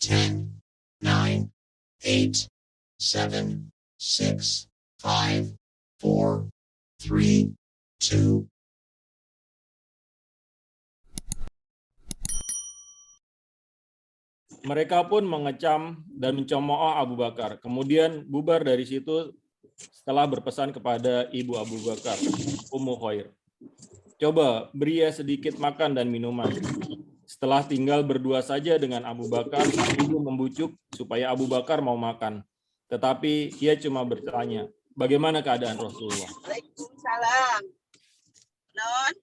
10, 9, 8, 7, 6, 5, 4, 3, 2. Mereka pun mengecam dan mencemooh Abu Bakar. Kemudian bubar dari situ setelah berpesan kepada ibu Abu Bakar, Ummu Khair. Coba beri ia sedikit makan dan minuman. Setelah tinggal berdua saja dengan Abu Bakar, sang ibu membujuk supaya Abu Bakar mau makan. Tetapi ia cuma bertanya, bagaimana keadaan Rasulullah? Waalaikumsalam. Non,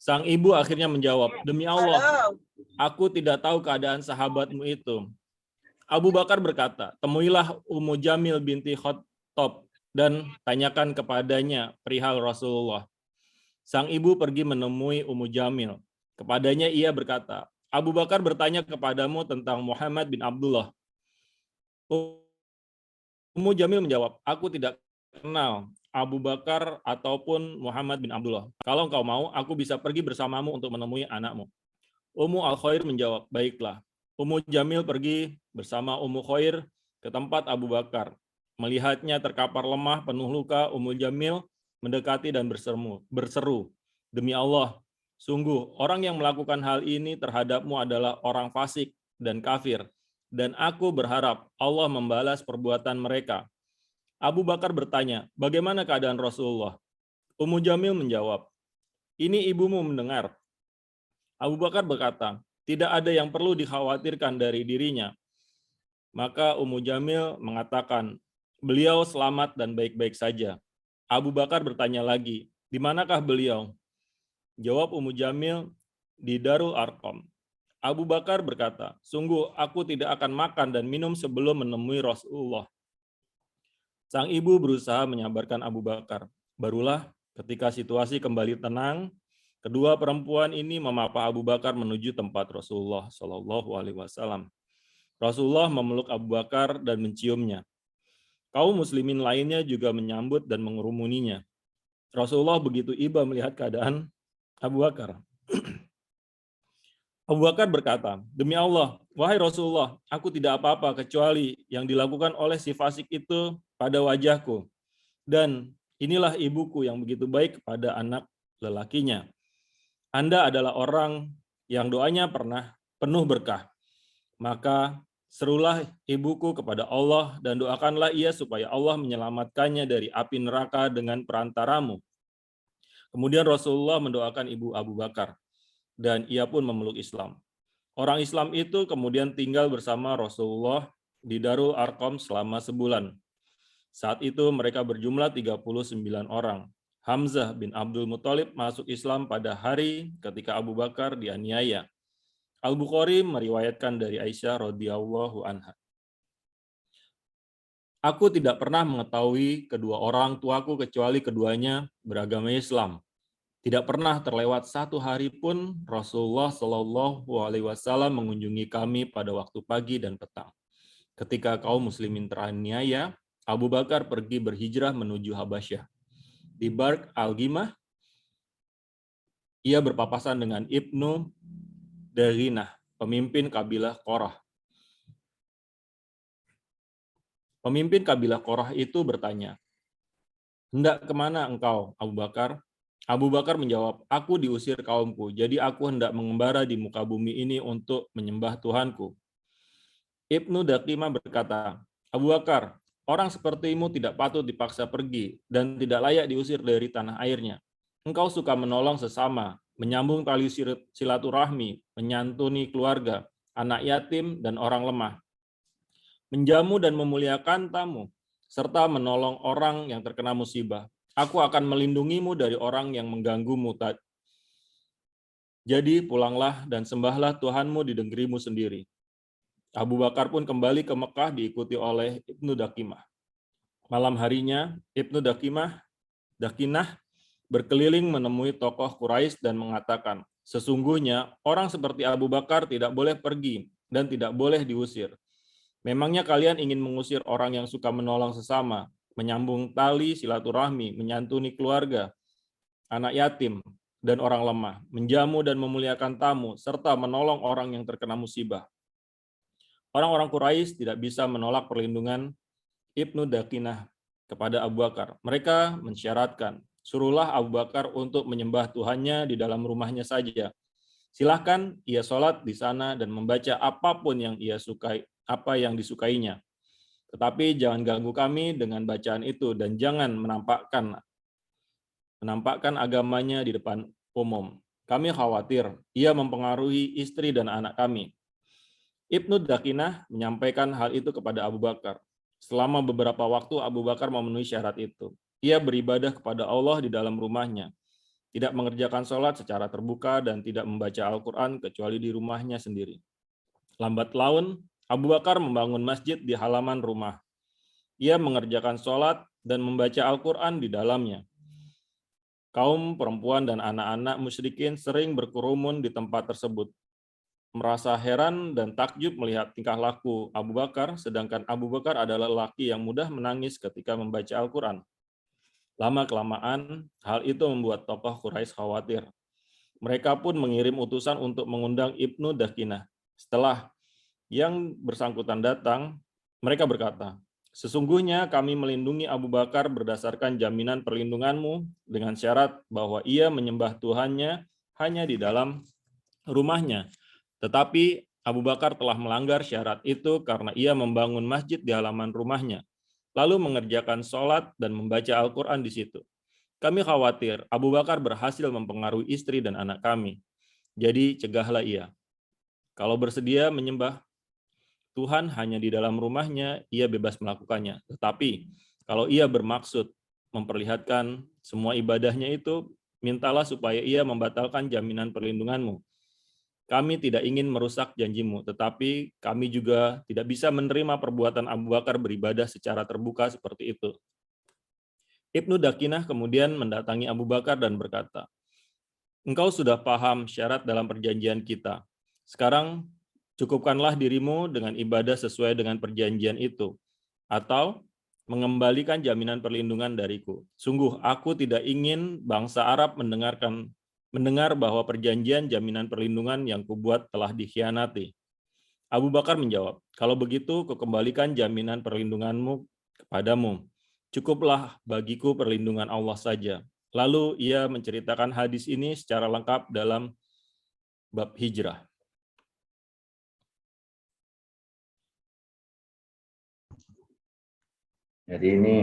Sang ibu akhirnya menjawab, demi Allah, halo. aku tidak tahu keadaan sahabatmu itu. Abu Bakar berkata, temuilah Ummu Jamil binti Khattab dan tanyakan kepadanya perihal Rasulullah. Sang ibu pergi menemui Ummu Jamil. Kepadanya ia berkata, Abu Bakar bertanya kepadamu tentang Muhammad bin Abdullah. Ummu Jamil menjawab, aku tidak kenal Abu Bakar ataupun Muhammad bin Abdullah. Kalau engkau mau, aku bisa pergi bersamamu untuk menemui anakmu. Ummu Al-Khair menjawab, baiklah. Ummu Jamil pergi bersama Ummu Khair ke tempat Abu Bakar. Melihatnya terkapar lemah, penuh luka, Ummu Jamil mendekati dan berseru, demi Allah, sungguh orang yang melakukan hal ini terhadapmu adalah orang fasik dan kafir, dan aku berharap Allah membalas perbuatan mereka. Abu Bakar bertanya, bagaimana keadaan Rasulullah? Ummu Jamil menjawab, ini ibumu mendengar. Abu Bakar berkata, tidak ada yang perlu dikhawatirkan dari dirinya. Maka Ummu Jamil mengatakan, beliau selamat dan baik-baik saja. Abu Bakar bertanya lagi, di manakah beliau? Jawab Ummu Jamil, di Darul Arqam. Abu Bakar berkata, sungguh aku tidak akan makan dan minum sebelum menemui Rasulullah. Sang ibu berusaha menyabarkan Abu Bakar. Barulah ketika situasi kembali tenang, kedua perempuan ini memapah Abu Bakar menuju tempat Rasulullah Shallallahu Alaihi Wasallam. Rasulullah memeluk Abu Bakar dan menciumnya. Kaum muslimin lainnya juga menyambut dan mengerumuninya. Rasulullah begitu iba melihat keadaan Abu Bakar. Abu Bakar berkata, demi Allah, wahai Rasulullah, aku tidak apa-apa kecuali yang dilakukan oleh si fasik itu pada wajahku. Dan inilah ibuku yang begitu baik kepada anak lelakinya. Anda adalah orang yang doanya pernah penuh berkah. Maka serulah ibuku kepada Allah dan doakanlah ia supaya Allah menyelamatkannya dari api neraka dengan perantaramu. Kemudian Rasulullah mendoakan ibu Abu Bakar dan ia pun memeluk Islam. Orang Islam itu kemudian tinggal bersama Rasulullah di Darul Arqam selama sebulan. Saat itu mereka berjumlah 39 orang. Hamzah bin Abdul Muthalib masuk Islam pada hari ketika Abu Bakar dianiaya. Al-Bukhari meriwayatkan dari Aisyah radhiyallahu anha. Aku tidak pernah mengetahui kedua orang tuaku kecuali keduanya beragama Islam. Tidak pernah terlewat satu hari pun Rasulullah Shallallahu Alaihi Wasallam mengunjungi kami pada waktu pagi dan petang. Ketika kaum muslimin teraniaya, Abu Bakar pergi berhijrah menuju Habasyah. Di Barq al-Ghimah, ia berpapasan dengan Ibnu Darinah, pemimpin kabilah Qorah. Pemimpin kabilah Qorah itu bertanya, hendak kemana engkau, Abu Bakar? Abu Bakar menjawab, aku diusir kaumku, jadi aku hendak mengembara di muka bumi ini untuk menyembah Tuhanku. Ibnu Daqimah berkata, Abu Bakar, orang sepertimu tidak patut dipaksa pergi dan tidak layak diusir dari tanah airnya. Engkau suka menolong sesama, menyambung tali silaturahmi, menyantuni keluarga, anak yatim, dan orang lemah. Menjamu dan memuliakan tamu, serta menolong orang yang terkena musibah. Aku akan melindungimu dari orang yang mengganggumu. Jadi pulanglah dan sembahlah Tuhanmu di negerimu sendiri. Abu Bakar pun kembali ke Mekah diikuti oleh Ibnu Daqimah. Malam harinya, Ibnu Dakinah berkeliling menemui tokoh Quraisy dan mengatakan, sesungguhnya orang seperti Abu Bakar tidak boleh pergi dan tidak boleh diusir. Memangnya kalian ingin mengusir orang yang suka menolong sesama, menyambung tali silaturahmi, menyantuni keluarga, anak yatim, dan orang lemah, menjamu dan memuliakan tamu, serta menolong orang yang terkena musibah. Orang-orang Quraisy tidak bisa menolak perlindungan Ibnu Dakinah kepada Abu Bakar. Mereka mensyaratkan, suruhlah Abu Bakar untuk menyembah Tuhannya di dalam rumahnya saja. Silahkan ia sholat di sana dan membaca apapun yang ia sukai, apa yang disukainya. Tetapi jangan ganggu kami dengan bacaan itu dan jangan menampakkan agamanya di depan umum. Kami khawatir ia mempengaruhi istri dan anak kami. Ibnu Dakinah menyampaikan hal itu kepada Abu Bakar. Selama beberapa waktu Abu Bakar memenuhi syarat itu. Ia beribadah kepada Allah di dalam rumahnya, tidak mengerjakan sholat secara terbuka dan tidak membaca Al-Quran kecuali di rumahnya sendiri. Lambat laun, Abu Bakar membangun masjid di halaman rumah. Ia mengerjakan sholat dan membaca Al-Quran di dalamnya. Kaum perempuan dan anak-anak musyrikin sering berkerumun di tempat tersebut. Merasa heran dan takjub melihat tingkah laku Abu Bakar, sedangkan Abu Bakar adalah lelaki yang mudah menangis ketika membaca Al-Quran. Lama-kelamaan, hal itu membuat tokoh Quraisy khawatir. Mereka pun mengirim utusan untuk mengundang Ibnu Dakinah. Setelah yang bersangkutan datang, mereka berkata, sesungguhnya kami melindungi Abu Bakar berdasarkan jaminan perlindunganmu dengan syarat bahwa ia menyembah Tuhannya hanya di dalam rumahnya. Tetapi Abu Bakar telah melanggar syarat itu karena ia membangun masjid di halaman rumahnya, lalu mengerjakan sholat dan membaca Al-Quran di situ. Kami khawatir Abu Bakar berhasil mempengaruhi istri dan anak kami. Jadi cegahlah ia. Kalau bersedia menyembah Tuhan hanya di dalam rumahnya, ia bebas melakukannya. Tetapi kalau ia bermaksud memperlihatkan semua ibadahnya itu, mintalah supaya ia membatalkan jaminan perlindunganmu. Kami tidak ingin merusak janjimu, tetapi kami juga tidak bisa menerima perbuatan Abu Bakar beribadah secara terbuka seperti itu. Ibnu Dakinah kemudian mendatangi Abu Bakar dan berkata, engkau sudah paham syarat dalam perjanjian kita. Sekarang cukupkanlah dirimu dengan ibadah sesuai dengan perjanjian itu, atau mengembalikan jaminan perlindungan dariku. Sungguh aku tidak ingin bangsa Arab mendengar bahwa perjanjian jaminan perlindungan yang kubuat telah dikhianati. Abu Bakar menjawab, kalau begitu kukembalikan jaminan perlindunganmu kepadamu. Cukuplah bagiku perlindungan Allah saja. Lalu ia menceritakan hadis ini secara lengkap dalam bab hijrah. Jadi ini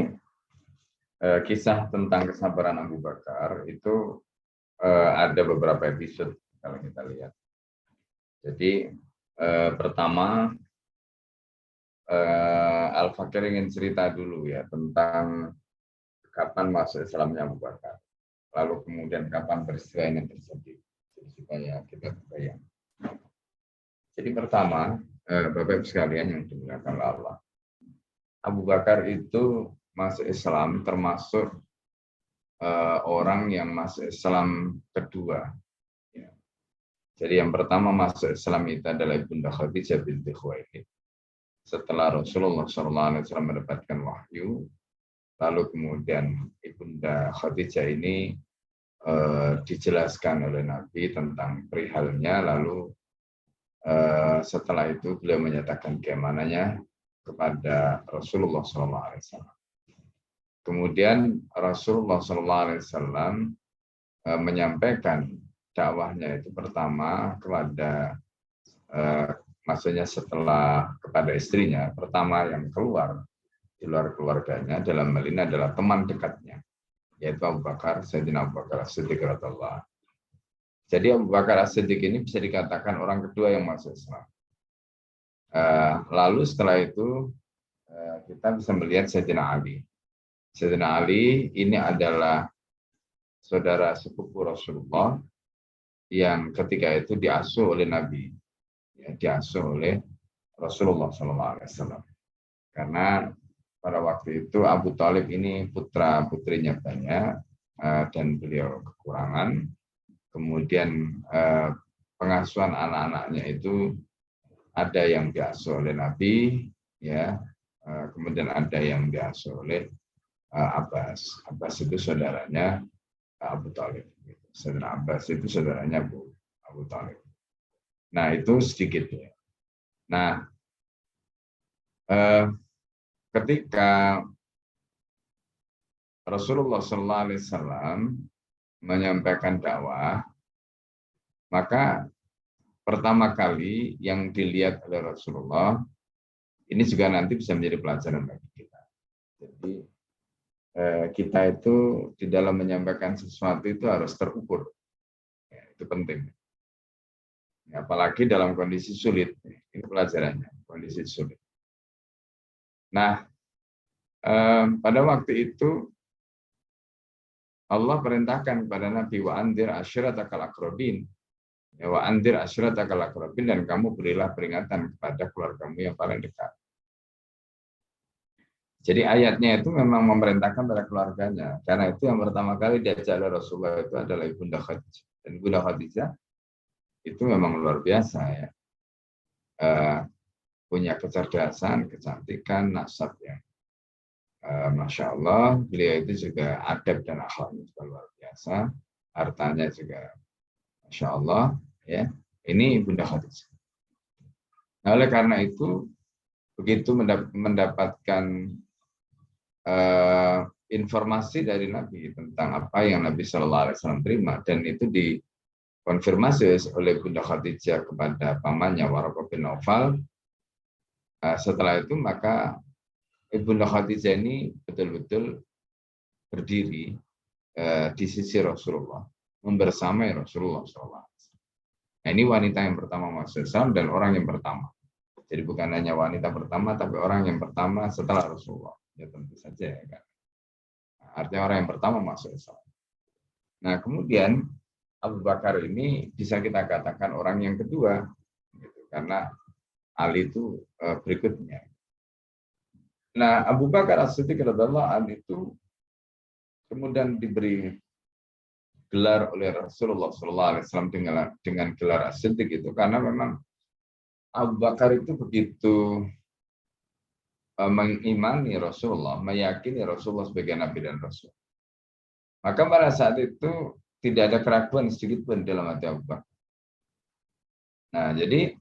kisah tentang kesabaran Abu Bakar itu ada beberapa episode kalau kita lihat. Jadi pertama Al-Fakir ingin cerita dulu ya tentang kapan masuk Islamnya Abu Bakar. Lalu kemudian kapan peristiwa ini terjadi. Jadi supaya kita terbayang. Jadi pertama, Bapak Ibu sekalian yang dimuliakan Allah. Abu Bakar itu masuk Islam termasuk orang yang masuk Islam kedua. Ya. Jadi yang pertama masuk Islam itu adalah Ibunda Khadijah binti Khuwailid. Setelah Rasulullah SAW mendapatkan wahyu, lalu kemudian Ibunda Khadijah ini dijelaskan oleh Nabi tentang perihalnya, lalu setelah itu beliau menyatakan keimanannya kepada Rasulullah SAW. Kemudian Rasulullah SAW menyampaikan dakwahnya itu pertama kepada maksudnya setelah kepada istrinya, pertama yang keluar di luar keluarganya dalam hal ini adalah teman dekatnya, yaitu Abu Bakar, Sayyidina Abu Bakar As-Siddiq radhiyallahu anhu. Jadi Abu Bakar As-Siddiq ini bisa dikatakan orang kedua yang masuk Islam. Lalu setelah itu kita bisa melihat Sayyidina Ali. Sayyidina Ali ini adalah saudara sepupu Rasulullah yang ketika itu diasuh oleh Nabi, ya, diasuh oleh Rasulullah SAW. Karena pada waktu itu Abu Thalib ini putra-putrinya banyak dan beliau kekurangan. Kemudian pengasuhan anak-anaknya itu ada yang diasuh oleh Nabi, ya, kemudian ada yang diasuh oleh Abbas. Abbas itu saudaranya Abu Thalib. Saudara Abbas itu saudaranya Abu Thalib. Nah itu sedikit ya. Nah ketika Rasulullah SAW menyampaikan dakwah, maka pertama kali yang dilihat oleh Rasulullah, ini juga nanti bisa menjadi pelajaran bagi kita. Jadi kita itu di dalam menyampaikan sesuatu itu harus terukur, ya, itu penting. Ya, apalagi dalam kondisi sulit, ini pelajarannya, kondisi sulit. Nah, pada waktu itu Allah perintahkan kepada Nabi wa andir asyiratakal akrabin. Ya, wa andir asyiratakal akrabin, dan kamu berilah peringatan kepada keluargamu yang paling dekat. Jadi ayatnya itu memang memerintahkan pada keluarganya. Karena itu yang pertama kali diajak oleh Rasulullah itu adalah Ibunda Khadijah. Dan Ibunda Khadijah itu memang luar biasa ya. Punya kecerdasan, kecantikan, nasab yang Masya Allah. Beliau itu juga adab dan akhlaknya juga luar biasa. Hartanya juga Masya Allah. Ya, ini Ibunda Khadijah. Nah, oleh karena itu, begitu mendapatkan informasi dari Nabi tentang apa yang Nabi Shallallahu Alaihi Wasallam terima, dan itu dikonfirmasi oleh Bunda Khadijah kepada pamannya Waraqah bin Naufal. Setelah itu maka Ibunda Khadijah ini betul-betul berdiri di sisi Rasulullah, membersamai Rasulullah SAW. Nah, ini wanita yang pertama masuk Islam dan orang yang pertama. Jadi bukan hanya wanita pertama, tapi orang yang pertama setelah Rasulullah. Ya tentu saja ya kan. Artinya orang yang pertama masuk Islam. Nah kemudian Abu Bakar ini bisa kita katakan orang yang kedua, gitu, karena Ali itu berikutnya. Nah Abu Bakar As-Siddiq radhiyallahu anhu itu kemudian diberi gelar oleh Rasulullah SAW dengan gelar As-Siddiq itu karena memang Abu Bakar itu begitu mengimani Rasulullah, meyakini Rasulullah sebagai Nabi dan Rasul. Maka pada saat itu tidak ada keraguan sedikit pun dalam hati Abu Bakar. Nah, jadi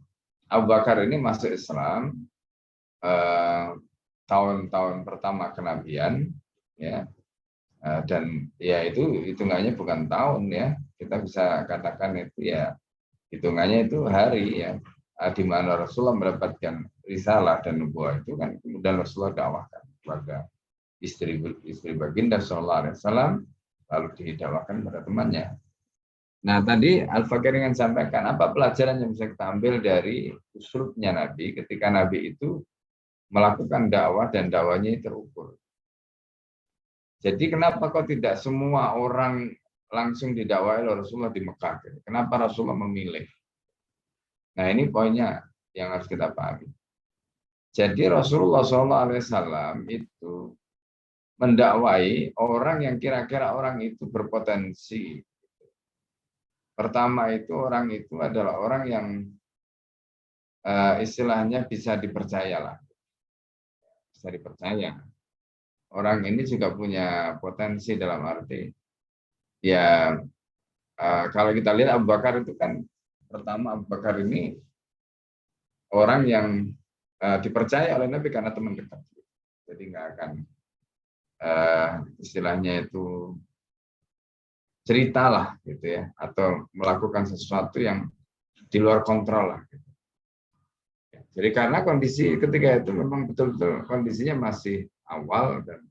Abu Bakar ini masuk Islam tahun-tahun pertama kenabian, ya, dan ya itu hitungannya bukan tahun ya, kita bisa katakan itu ya hitungannya itu hari ya, di mana Rasulullah mendapatkan risalah dan nubuah itu kan kemudian Rasulullah dakwahkan kepada istri baginda Sallallahu Alaihi Wasallam, lalu didakwakan pada temannya. Nah tadi Al-Fakir ingin sampaikan apa pelajaran yang bisa kita ambil dari usulnya Nabi ketika Nabi itu melakukan dakwah dan dakwahnya terukur. Jadi kenapa kok tidak semua orang langsung didakwahi oleh Rasulullah di Mekah? Kenapa Rasulullah memilih? Nah ini poinnya yang harus kita pahami. Jadi Rasulullah SAW itu mendakwai orang yang kira-kira orang itu berpotensi. Pertama itu orang itu adalah orang yang istilahnya bisa dipercaya lah. Bisa dipercaya. Orang ini juga punya potensi dalam arti ya kalau kita lihat Abu Bakar itu kan pertama Abu Bakar ini orang yang dipercaya oleh Nabi karena teman dekat. Jadi nggak akan istilahnya itu ceritalah gitu ya, atau melakukan sesuatu yang di luar kontrol lah. Gitu. Jadi karena kondisi ketika itu memang betul-betul kondisinya masih awal dan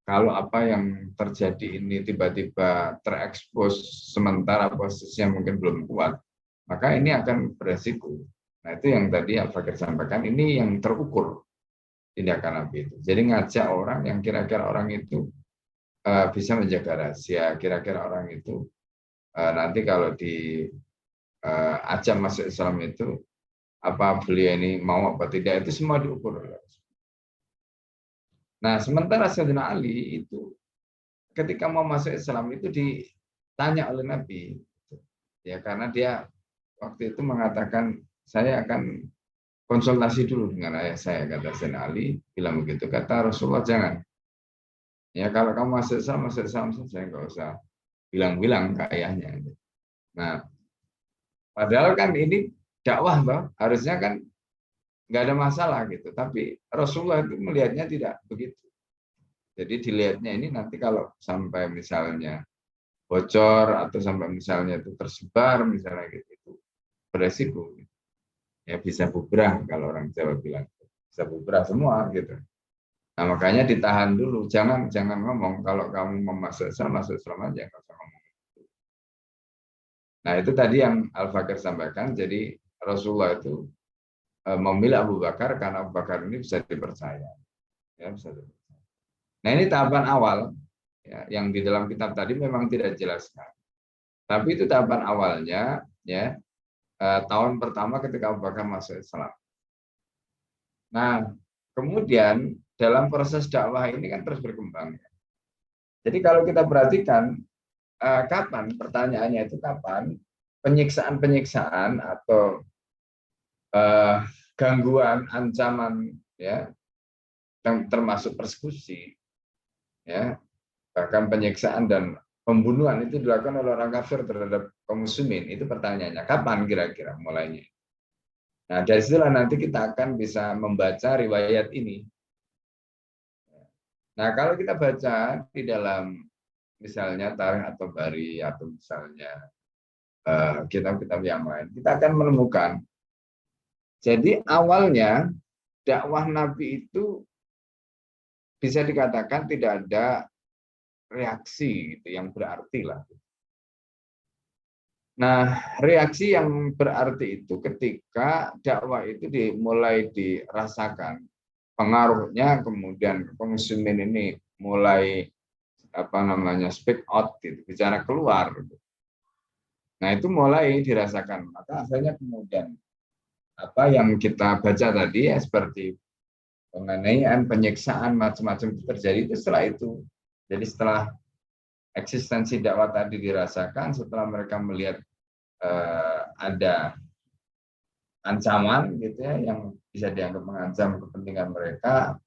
kalau apa yang terjadi ini tiba-tiba terekspos sementara posisinya mungkin belum kuat, maka ini akan beresiko. Nah itu yang tadi Al-Fakir sampaikan, ini yang terukur tindakan Nabi itu. Jadi ngajak orang yang kira-kira orang itu bisa menjaga rahasia, kira-kira orang itu nanti kalau di ajang masuk Islam itu apa beliau ini mau apa tidak itu semua diukur. Nah sementara Sayyidina Ali itu ketika mau masuk Islam itu ditanya oleh Nabi, ya karena dia waktu itu mengatakan saya akan konsultasi dulu dengan ayah saya, kata Sayyidina Ali. Bilang begitu, kata Rasulullah jangan. Ya kalau kamu masuk Islam saja, nggak usah bilang-bilang ke ayahnya. Nah, padahal kan ini dakwah toh, harusnya kan nggak ada masalah gitu. Tapi Rasulullah itu melihatnya tidak begitu. Jadi dilihatnya ini nanti kalau sampai misalnya bocor atau sampai misalnya itu tersebar misalnya gitu, itu beresiko. Ya bisa bubrah kalau orang Jawa bilang, bisa bubrah semua gitu. Nah makanya ditahan dulu, jangan ngomong kalau kamu mau masuk Islam aja, nggak usah ngomong. Nah itu tadi yang Al-Fakir sampaikan. Jadi Rasulullah itu memilih Abu Bakar karena Abu Bakar ini bisa dipercaya. Ya, bisa dipercaya. Nah ini tahapan awal ya, yang di dalam kitab tadi memang tidak dijelaskan. Tapi itu tahapan awalnya ya, tahun pertama ketika Abu Bakar masuk Islam. Nah kemudian dalam proses dakwah ini kan terus berkembang. Jadi kalau kita perhatikan kapan, pertanyaannya itu kapan penyiksaan atau gangguan, ancaman, ya, termasuk persekusi, ya, bahkan penyiksaan dan pembunuhan itu dilakukan oleh orang kafir terhadap kaum muslimin. Itu pertanyaannya, kapan kira-kira mulainya? Nah, dari situlah nanti kita akan bisa membaca riwayat ini. Nah, kalau kita baca di dalam misalnya Tarikh at-Tabari atau misalnya kitab-kitab yang lain, kita akan menemukan. Jadi awalnya dakwah Nabi itu bisa dikatakan tidak ada reaksi gitu, yang berarti lah. Nah, reaksi yang berarti itu ketika dakwah itu mulai dirasakan pengaruhnya, kemudian kaum muslimin ini mulai speak out gitu, bicara keluar gitu. Nah, itu mulai dirasakan. Maka akhirnya kemudian apa yang kita baca tadi ya, seperti penganiayaan, penyiksaan, macam-macam itu terjadi itu setelah itu. Jadi setelah eksistensi dakwah tadi dirasakan, setelah mereka melihat ada ancaman gitu ya yang bisa dianggap mengancam kepentingan mereka,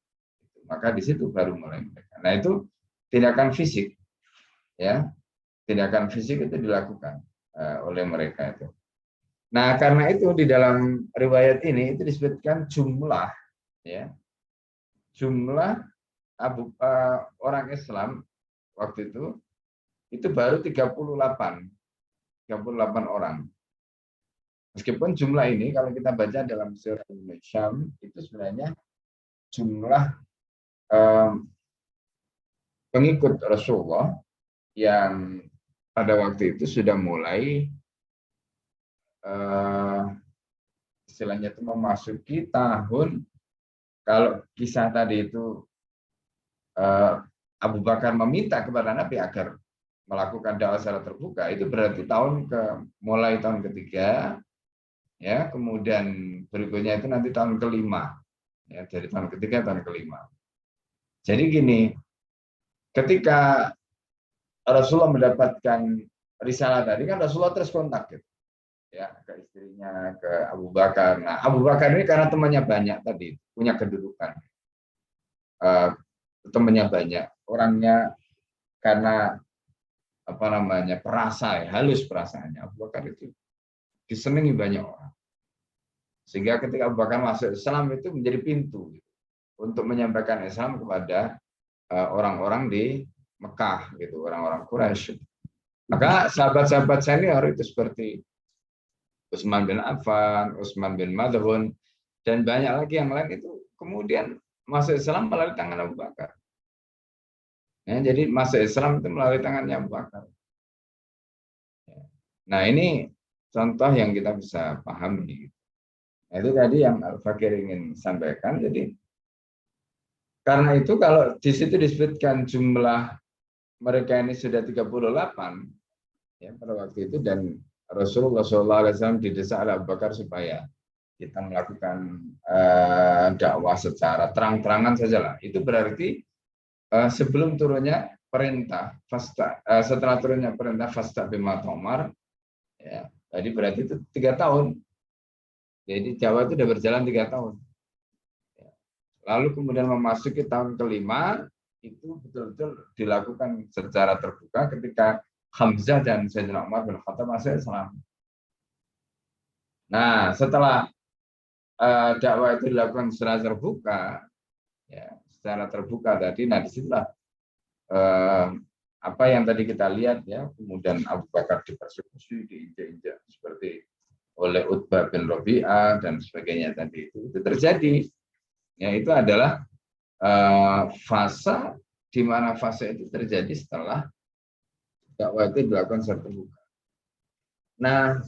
maka di situ baru mulai mereka. Nah itu tindakan fisik, ya tindakan fisik itu dilakukan oleh mereka itu. Nah karena itu di dalam riwayat ini itu disebutkan jumlah, ya jumlah orang Islam waktu itu baru 38 orang. Meskipun jumlah ini kalau kita baca dalam surah Al-Syam itu sebenarnya jumlah pengikut Rasulullah yang pada waktu itu sudah mulai istilahnya itu memasuki tahun, kalau kisah tadi itu Abu Bakar meminta kepada Nabi agar melakukan dakwah secara terbuka, itu berarti mulai tahun ketiga, ya kemudian berikutnya itu nanti tahun kelima, ya dari tahun ketiga tahun kelima. Jadi gini, ketika Rasulullah mendapatkan risalah tadi kan Rasulullah terus kontak gitu, ya ke istrinya, ke Abu Bakar. Nah Abu Bakar ini karena temannya banyak tadi, punya kedudukan, temannya banyak, orangnya karena perasa, ya, halus perasaannya. Abu Bakar itu disenangi banyak orang. Sehingga ketika Abu Bakar masuk Islam itu menjadi pintu gitu, untuk menyampaikan Islam kepada orang-orang di Mekah gitu, orang-orang Quraisy. Maka sahabat-sahabat senior itu seperti Utsman bin Affan, Utsman bin Mad'un, dan banyak lagi yang lain itu kemudian masuk Islam melalui tangan Abu Bakar. Ya, jadi masuk Islam itu melalui tangannya Abu Bakar. Nah ini contoh yang kita bisa pahami. Nah, itu tadi yang Al-Fakir ingin sampaikan. Jadi karena itu kalau di situ disebutkan jumlah mereka ini sudah 38 ya pada waktu itu, dan Rasulullah SAW didesak oleh Abu Bakar supaya kita melakukan dakwah secara terang-terangan saja lah. Itu berarti sebelum turunnya perintah, setelah turunnya perintah fasta bima tu'mar, ya, tadi berarti itu 3 tahun. Jadi Jawa itu sudah berjalan 3 tahun. Lalu kemudian memasuki tahun kelima, itu betul-betul dilakukan secara terbuka ketika Hamzah dan Sayyidina Umar bin Khattab masuk Islam. Nah, setelah dakwah itu dilakukan secara terbuka, ya, secara terbuka tadi. Nah, disitulah apa yang tadi kita lihat, ya, kemudian Abu Bakar dipersekusi, diinjak-injak seperti oleh Utbah bin Rabi'ah dan sebagainya tadi itu terjadi. Ya, itu adalah fase di mana fase itu terjadi setelah dakwah itu dilakukan secara terbuka. Nah,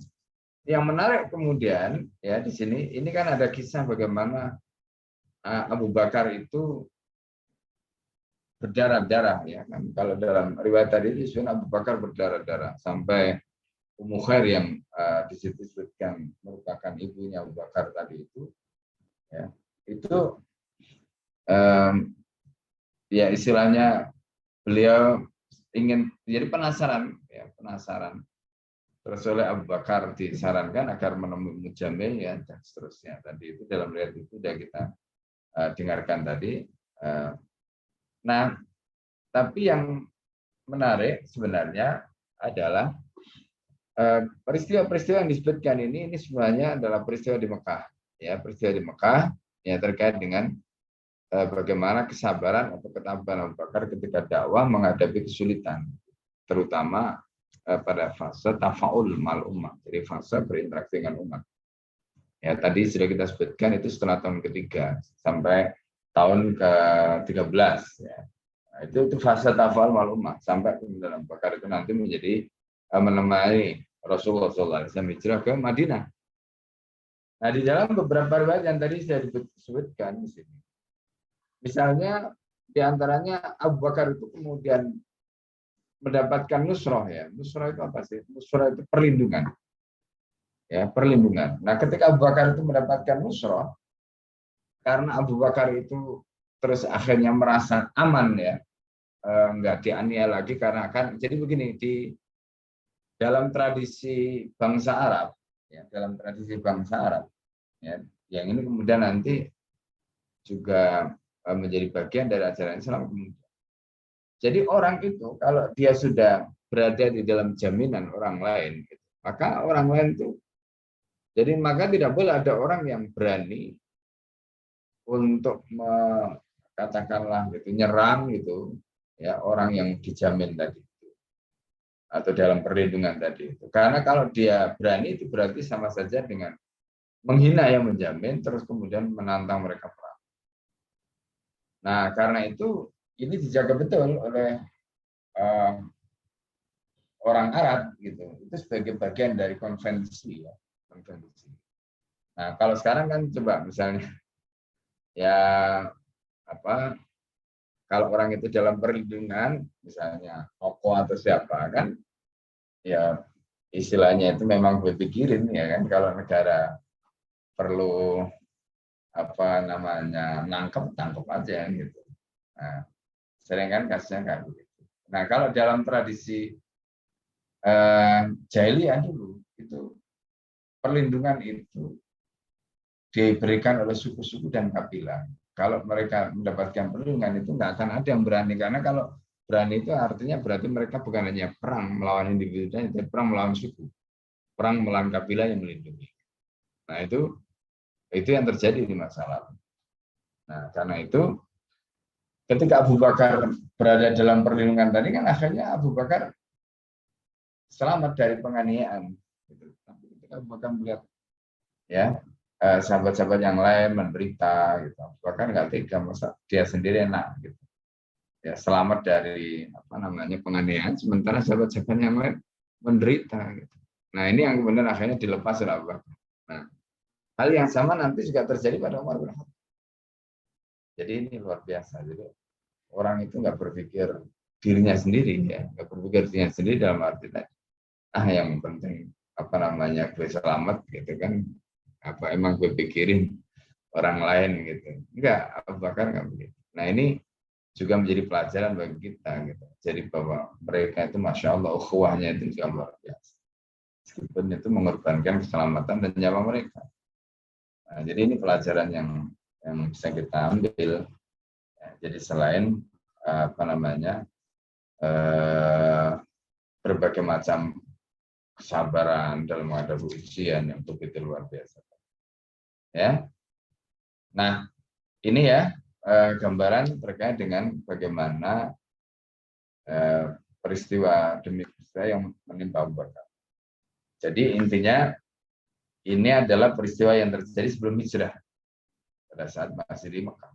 yang menarik kemudian, ya, di sini ini kan ada kisah bagaimana Abu Bakar itu berdarah-darah, ya kan. Kalau dalam riwayat tadi itu Abu Bakar berdarah-darah sampai Ummu Khair yang di situ disebutkan merupakan ibunya Abu Bakar tadi itu, ya, itu ya istilahnya beliau ingin jadi penasaran, ya, penasaran. Terus oleh Abu Bakar disarankan agar menemui Mujamil, ya, dan seterusnya. Tadi itu dalam riwayat itu sudah kita dengarkan tadi. Nah, tapi yang menarik sebenarnya adalah peristiwa-peristiwa yang disebutkan ini sebenarnya adalah peristiwa di Mekah, ya, peristiwa di Mekah, ya, terkait dengan bagaimana kesabaran atau ketabahan Abu Bakar ketika dakwah menghadapi kesulitan, terutama pada fase tafaul mal umat, jadi fase berinteraksi dengan umat. Ya, tadi sudah kita sebutkan itu setelah tahun ketiga sampai tahun ke-13, ya. Nah, itu fase tafaul mal umat sampai kemudian Abu Bakar itu nanti menjadi menemani Rasulullah SAW hijrah ke Madinah. Nah, di dalam beberapa riwayat yang tadi sudah disebutkan di sini, misalnya diantaranya Abu Bakar itu kemudian mendapatkan nusroh, ya. Nusroh itu apa sih? Nusroh itu perlindungan, ya, perlindungan. Nah, ketika Abu Bakar itu mendapatkan nusroh, karena Abu Bakar itu terus akhirnya merasa aman, ya, enggak dianiaya lagi karena kan jadi begini, di dalam tradisi bangsa Arab, ya, dalam tradisi bangsa Arab, ya, yang ini kemudian nanti juga menjadi bagian dari ajaran Islam kemudian. Jadi orang itu kalau dia sudah berada di dalam jaminan orang lain, gitu, maka orang lain itu, jadi maka tidak boleh ada orang yang berani untuk katakanlah gitu nyerang gitu, ya, orang yang dijamin tadi itu atau dalam perlindungan tadi itu. Karena kalau dia berani itu berarti sama saja dengan menghina yang menjamin terus kemudian menantang mereka perang. Nah, karena itu ini dijaga betul oleh orang Arab gitu. Itu sebagai bagian dari konvensi, ya, konvensi. Nah, kalau sekarang kan coba misalnya, ya, apa, kalau orang itu dalam perlindungan, misalnya tokoh atau siapa kan, ya, istilahnya itu memang berpikirin, ya kan, kalau negara perlu apa namanya nangkep, tangkep aja gitu. Nah, sering kan kasusnya kayak begitu. Nah, kalau dalam tradisi jahiliyah dulu itu perlindungan itu diberikan oleh suku-suku dan kabilah. Kalau mereka mendapatkan perlindungan itu nggak akan ada yang berani, karena kalau berani itu artinya berarti mereka bukan hanya perang melawan individu, tapi perang melawan suku, perang melawan kabilah yang melindungi. Nah, itu yang terjadi di masa lalu. Nah, karena itu ketika Abu Bakar berada dalam perlindungan tadi kan akhirnya Abu Bakar selamat dari penganiayaan. Tapi ketika Abu Bakar melihat, ya, sahabat-sahabat yang lain menderita, gitu, Abu Bakar nggak tega, masa dia sendiri enak, gitu, ya, selamat dari apa namanya penganiayaan, sementara sahabat-sahabat yang lain menderita, gitu. Nah, ini yang kemudian akhirnya dilepas oleh Abu Bakar. Nah, hal yang sama nanti juga terjadi pada Umar bin Khattab. Jadi ini luar biasa. Jadi orang itu nggak berpikir dirinya sendiri, ya, nggak berpikir dirinya sendiri dalam arti tadi, yang penting apa namanya gue selamat, gitu kan, apa emang gue pikirin orang lain, gitu. Enggak, Abu Bakar nggak begitu. Nah, ini juga menjadi pelajaran bagi kita, gitu. Jadi bahwa mereka itu masya Allah ukhuwahnya itu juga luar biasa. Meskipun itu mengorbankan keselamatan dan nyawa mereka. Nah, jadi ini pelajaran yang bisa kita ambil. Ya, jadi selain apa namanya berbagai macam kesabaran dalam menghadapi ujian yang begitu luar biasa, ya, Nah, ini ya gambaran terkait dengan bagaimana peristiwa demi peristiwa yang menimpa Abu Bakar. Jadi intinya ini adalah peristiwa yang terjadi sebelum hijrah pada saat masih di Mekah.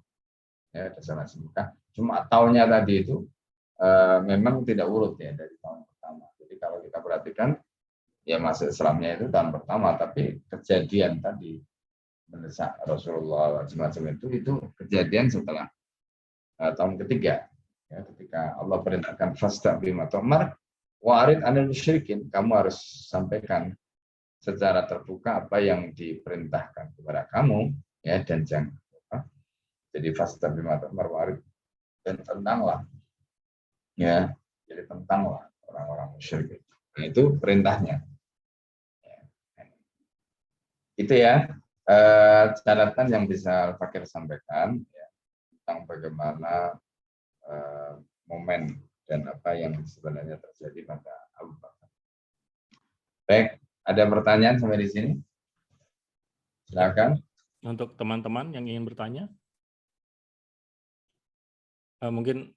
Ya, pada saat masih di Mekah. Cuma tahunnya tadi itu memang tidak urut ya dari tahun pertama. Jadi kalau kita perhatikan ya masuk Islamnya itu tahun pertama, tapi kejadian tadi mendesak Rasulullah semacam itu kejadian setelah tahun ketiga. Ya, ketika Allah perintahkan fasta bima tu'mar wa'rid 'anil musyrikin, kamu harus sampaikan secara terbuka apa yang diperintahkan kepada kamu ya, dan jangan jadi fasta bima tu'mar wa'rid, dan tentanglah ya, jadi tentanglah orang-orang musyrik. Nah, itu perintahnya. Itu ya catatan yang bisa Fakir sampaikan ya, tentang bagaimana momen dan apa yang sebenarnya terjadi pada Abu Bakar. Baik, ada pertanyaan sampai di sini? Silakan. Untuk teman-teman yang ingin bertanya, mungkin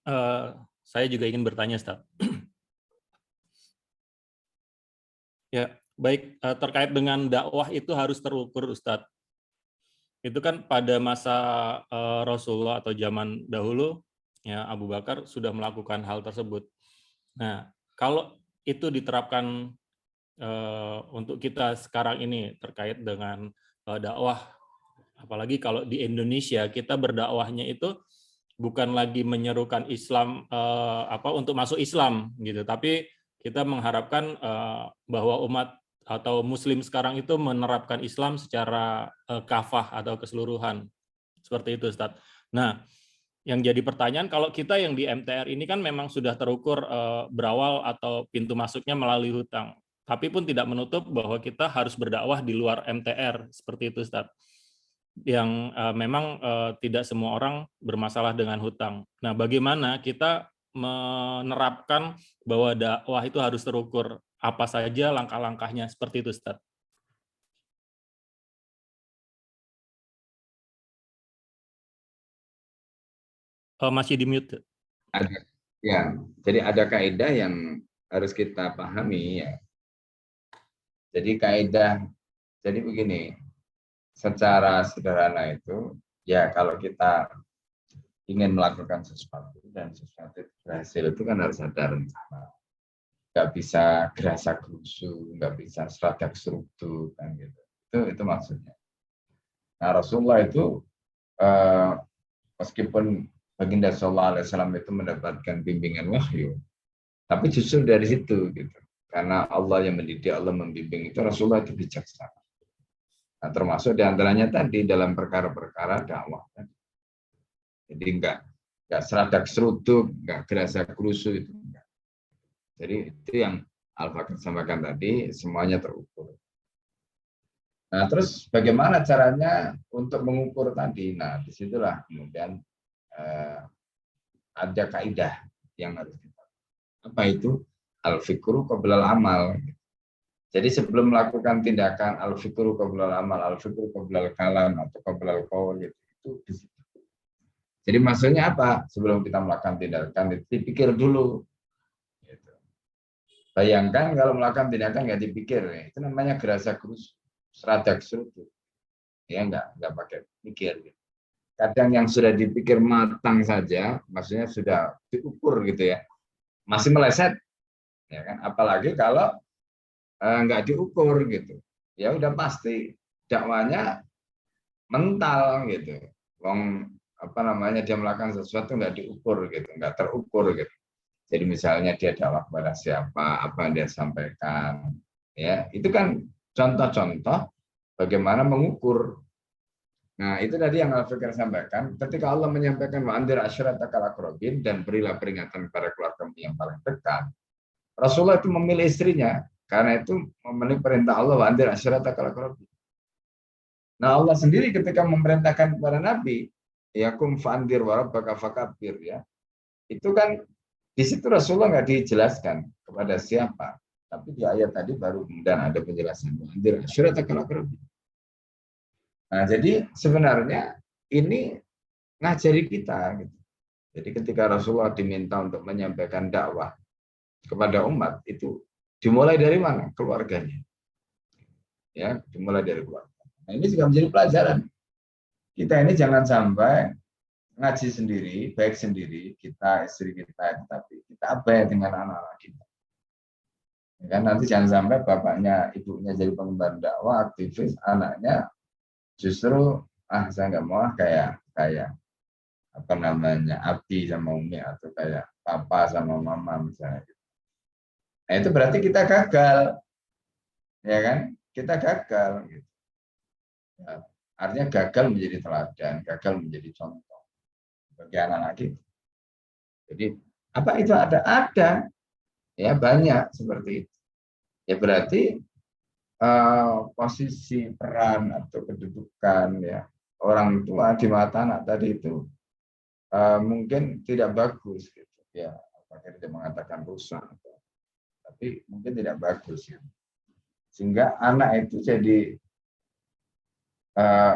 saya juga ingin bertanya, Ustaz. Ya, baik, terkait dengan dakwah itu harus terukur, Ustadz. Itu kan pada masa Rasulullah atau zaman dahulu, ya Abu Bakar sudah melakukan hal tersebut. Nah, kalau itu diterapkan untuk kita sekarang ini terkait dengan dakwah, apalagi kalau di Indonesia kita berdakwahnya itu bukan lagi menyerukan Islam untuk masuk Islam gitu, tapi kita mengharapkan bahwa umat atau Muslim sekarang itu menerapkan Islam secara kafah atau keseluruhan. Seperti itu, Ustadz. Nah, yang jadi pertanyaan, kalau kita yang di MTR ini kan memang sudah terukur berawal atau pintu masuknya melalui hutang. Tapi pun tidak menutup bahwa kita harus berdakwah di luar MTR. Seperti itu, Ustadz. Yang memang tidak semua orang bermasalah dengan hutang. Nah, bagaimana kita menerapkan bahwa dakwah itu harus terukur? Apa saja langkah-langkahnya? Seperti itu, Ustaz. Masih di mute. Ada, ya, jadi ada kaidah yang harus kita pahami ya. Jadi kaidah, jadi begini, secara sederhana itu, ya kalau kita ingin melakukan sesuatu dan sesuatu berhasil itu kan harus ada rencana. Nggak bisa gerasa gerusu, nggak bisa seradak serutu kan gitu. Itu maksudnya. Nah, Rasulullah itu meskipun Baginda Sallallahu Alaihi Wasallam itu mendapatkan bimbingan wahyu, tapi justru dari situ gitu. Karena Allah yang mendidik, Allah membimbing itu, Rasulullah itu bijaksana. Nah, termasuk diantaranya tadi dalam perkara-perkara dakwah. Jadi nggak seradak serutu, nggak gerasa gerusu itu. Jadi itu yang Al-Fakir sampaikan tadi, semuanya terukur. Nah, terus bagaimana caranya untuk mengukur tadi? Nah, disitulah kemudian ada kaidah yang harus kita. Apa itu? Al-fikru qablal amal. Jadi sebelum melakukan tindakan al-fikru qablal amal, al-fikru qablal kalam atau qablal qaul itu di situ. Jadi maksudnya apa? Sebelum kita melakukan tindakan itu dipikir dulu. Bayangkan kalau melakukan tindakan nggak dipikir, itu namanya gerasa gerus, seradak serutu. Ya nggak pakai pikir. Kadang yang sudah dipikir matang saja, maksudnya sudah diukur gitu ya, masih meleset, ya kan? Apalagi kalau nggak diukur gitu, ya udah pasti dakwanya mental gitu. Wong dia melakukan sesuatu nggak diukur gitu, nggak terukur gitu. Jadi misalnya dia dakwah kepada siapa, apa yang dia sampaikan, ya itu kan contoh-contoh bagaimana mengukur. Nah itu tadi yang Al-Fikir sampaikan. Ketika Allah menyampaikan wa'andir asyarataka al-aqrabin dan berilah peringatan kepada keluarga yang paling dekat, Rasulullah itu memilih istrinya karena itu memenuhi perintah Allah wa'andir asyarataka al-aqrabin. Nah Allah sendiri ketika memerintahkan kepada Nabi, yakum fa'andir warabbaka fakabir, ya itu kan di situ Rasulullah nggak dijelaskan kepada siapa, tapi di ayat tadi baru kemudian ada penjelasan. Nah, jadi sebenarnya ini ngajari kita. Gitu. Jadi ketika Rasulullah diminta untuk menyampaikan dakwah kepada umat, itu dimulai dari mana? Keluarganya. Ya, dimulai dari keluarga. Nah, ini juga menjadi pelajaran. Kita ini jangan sampai ngaji sendiri, baik sendiri, kita, istri kita, tapi kita abai dengan anak-anak kita. Ya kan, nanti jangan sampai bapaknya, ibunya jadi pengemban dakwah, aktivis, anaknya justru saya nggak mau kayak apa namanya Abi sama Umi atau kayak papa sama mama misalnya. Nah itu berarti kita gagal, ya kan? Kita gagal. Gitu. Ya, artinya gagal menjadi teladan, gagal menjadi contoh bagi anak-anak kita. Jadi apa itu ada? Ada, ya banyak seperti itu. Ya berarti posisi peran atau kedudukan ya orang tua di mata anak tadi itu mungkin tidak bagus gitu ya, apakah dia mengatakan rusak tapi mungkin tidak bagus ya. Sehingga anak itu jadi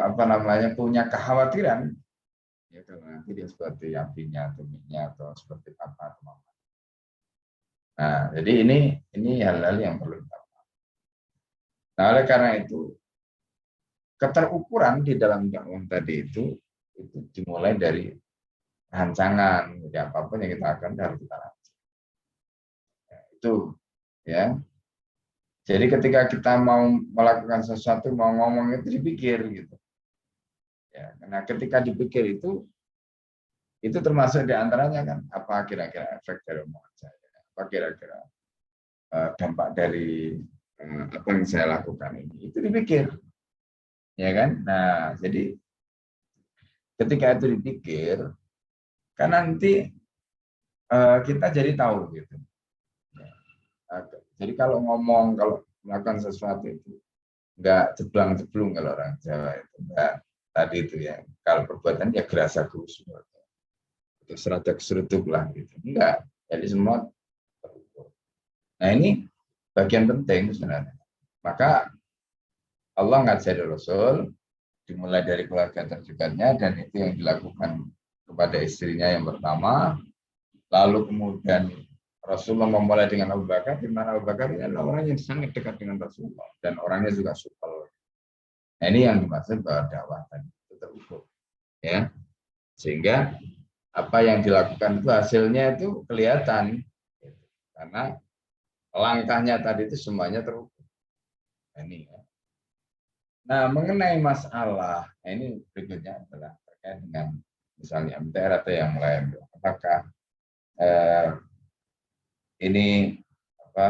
apa namanya punya kekhawatiran ya kalau nanti dia seperti abinya atau minya atau seperti papa atau mama. Nah jadi ini hal-hal yang perlu kita pahami. Nah oleh karena itu keterukuran di dalam dakwah tadi itu dimulai dari rancangan, jadi apapun yang kita akan harus kita rancang. Ya, itu ya. Jadi ketika kita mau melakukan sesuatu, mau ngomong itu dipikir gitu. Ya, karena ketika dipikir itu termasuk diantaranya kan apa kira-kira efek dari omongan saya, apa kira-kira dampak dari apa yang saya lakukan ini, itu dipikir, ya kan? Nah, jadi ketika itu dipikir, kan nanti kita jadi tahu gitu. Jadi kalau ngomong, kalau melakukan sesuatu itu enggak jeblang-jeblung kalau orang Jawa itu enggak tadi itu ya. Kalau perbuatan ya gerasa gerusuk atau seradak seruduk lah gitu. Enggak. Jadi semua terukur. Nah ini bagian penting sebenarnya. Maka Allah ngajari Rasul dimulai dari keluarga terdekatnya dan itu yang dilakukan kepada istrinya yang pertama. Lalu kemudian Rasulullah memulai dengan Abu Bakar, di mana Abu Bakar ini adalah orang yang sangat dekat dengan Rasulullah dan orangnya juga supel. Nah, ini yang dimaksud bahwa dakwah tadi itu terukur, ya, sehingga apa yang dilakukan itu hasilnya itu kelihatan, karena langkahnya tadi itu semuanya terukur. Nah, ini. Ya. Nah, mengenai masalah ini berikutnya adalah terkait dengan misalnya MTR atau yang lain, apakah ini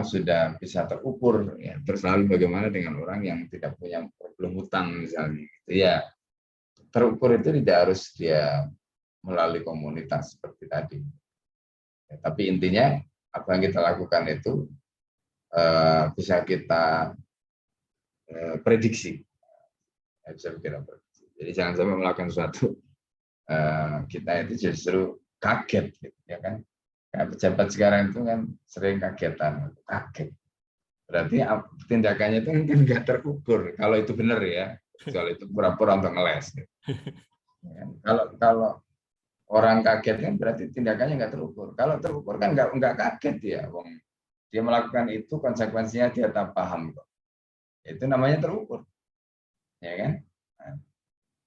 sudah bisa terukur ya. Terus lalu bagaimana dengan orang yang tidak punya problem hutang misalnya gitu ya. Terukur itu tidak harus dia melalui komunitas seperti tadi. Ya, tapi intinya apa yang kita lakukan itu bisa kita prediksi. Ya, bisa kita prediksi. Jadi jangan sampai melakukan sesuatu kita itu justru kaget gitu, ya kan. Pejabat sekarang itu kan sering kagetan, kaget. Berarti tindakannya itu kan nggak terukur. Kalau itu benar ya, kalau itu pura-pura untuk ngeles. Kalau orang kaget kan berarti tindakannya nggak terukur. Kalau terukur kan nggak kaget ya, dia melakukan itu konsekuensinya dia tak paham kok. Itu namanya terukur, ya kan?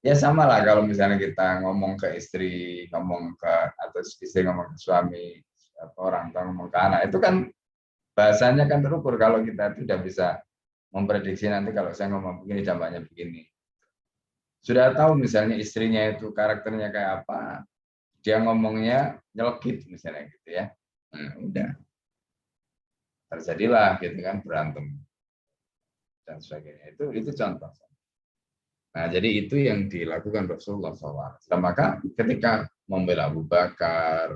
Ya sama lah kalau misalnya kita ngomong ke istri, atau istri ngomong ke suami, orang tua ngomong ke anak, itu kan bahasanya kan terukur. Kalau kita itu sudah bisa memprediksi nanti kalau saya ngomong begini dampaknya begini. Sudah tahu misalnya istrinya itu karakternya kayak apa, dia ngomongnya nyelekit misalnya gitu ya. Nah, udah. Terjadilah gitu kan berantem dan sebagainya. Itu contoh. Nah, jadi itu yang dilakukan Rasulullah SAW. Maka ketika membela Abu Bakar,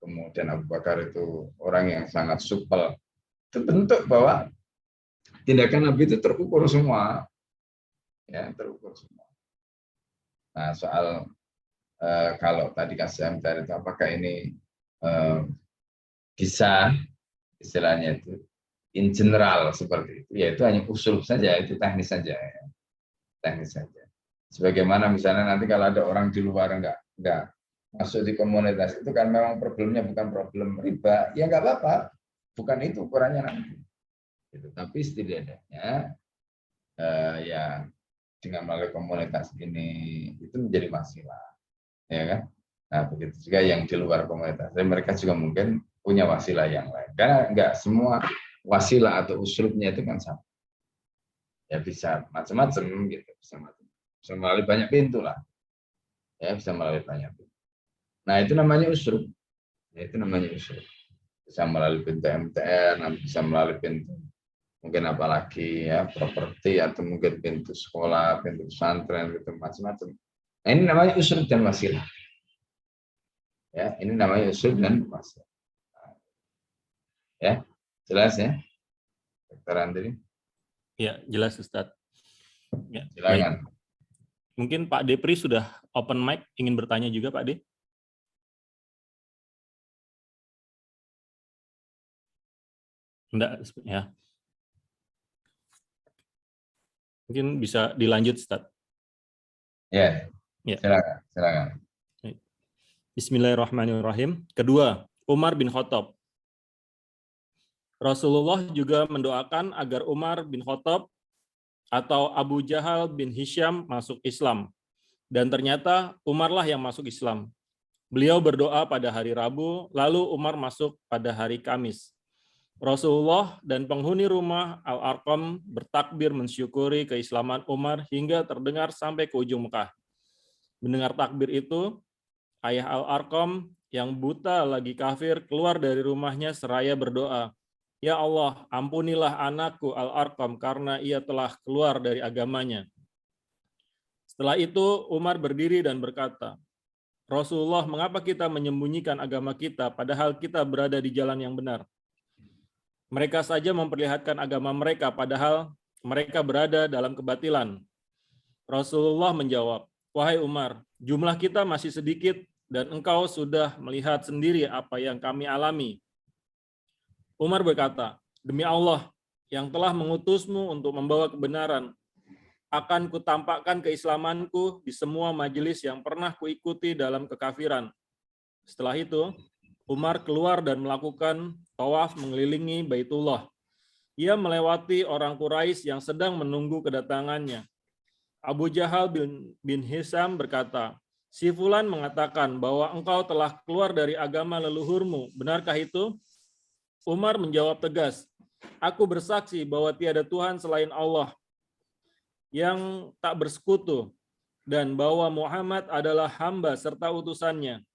kemudian Abu Bakar itu orang yang sangat supel, itu bentuk bahwa tindakan Nabi itu terukur semua, ya terukur semua. Nah, soal kalau tadi kasih MTR itu apakah ini bisa istilahnya itu in general seperti itu, ya itu hanya usul saja, itu teknis saja, ya. Teknis saja. Sebagaimana misalnya nanti kalau ada orang di luar nggak masuk di komunitas itu kan memang problemnya bukan problem riba, ya nggak apa-apa, bukan itu ukurannya nanti. Gitu. Tapi setidaknya ya dengan melalui komunitas ini itu menjadi wasilah, ya kan? Nah begitu juga yang di luar komunitas, dan mereka juga mungkin punya wasilah yang lain. Karena nggak semua wasilah atau usulnya itu kan sama. Ya bisa macam-macam gitu, bisa melalui banyak pintu lah. Ya bisa melalui banyak pintu. Nah itu namanya usul. Ya, itu namanya usul. Bisa melalui pintu MTN, bisa melalui pintu mungkin apalagi ya properti atau mungkin pintu sekolah, pintu pesantren gitu macam-macam. Nah ini namanya usul dan wasilah. Ya, ini namanya usul dan wasilah. Ya, jelas ya, Dr. Andri? Ya, jelas Ustadz. Ya, Silakan. baik. Mungkin Pak Depri sudah open mic, ingin bertanya juga Pak De? Enggak, ya. Mungkin bisa dilanjut, Ustaz. Ya, silakan. Bismillahirrahmanirrahim. Kedua, Umar bin Khattab. Rasulullah juga mendoakan agar Umar bin Khattab atau Abu Jahal bin Hisham masuk Islam. Dan ternyata Umarlah yang masuk Islam. Beliau berdoa pada hari Rabu, lalu Umar masuk pada hari Kamis. Rasulullah dan penghuni rumah Al-Arqam bertakbir mensyukuri keislaman Umar hingga terdengar sampai ke ujung Mekah. Mendengar takbir itu, ayah Al-Arqam yang buta lagi kafir keluar dari rumahnya seraya berdoa, "Ya Allah, ampunilah anakku Al-Arqam karena ia telah keluar dari agamanya." Setelah itu Umar berdiri dan berkata, "Rasulullah, mengapa kita menyembunyikan agama kita padahal kita berada di jalan yang benar? Mereka saja memperlihatkan agama mereka padahal mereka berada dalam kebatilan." Rasulullah menjawab, "Wahai Umar, jumlah kita masih sedikit dan engkau sudah melihat sendiri apa yang kami alami." Umar berkata, "Demi Allah yang telah mengutusmu untuk membawa kebenaran, akan kutampakkan keislamanku di semua majelis yang pernah kuikuti dalam kekafiran." Setelah itu, Umar keluar dan melakukan tawaf mengelilingi Baitullah. Ia melewati orang Quraisy yang sedang menunggu kedatangannya. Abu Jahal bin Hisham berkata, "Si Fulan mengatakan bahwa engkau telah keluar dari agama leluhurmu. Benarkah itu?" Umar menjawab tegas, "Aku bersaksi bahwa tiada Tuhan selain Allah yang tak bersekutu dan bahwa Muhammad adalah hamba serta utusannya."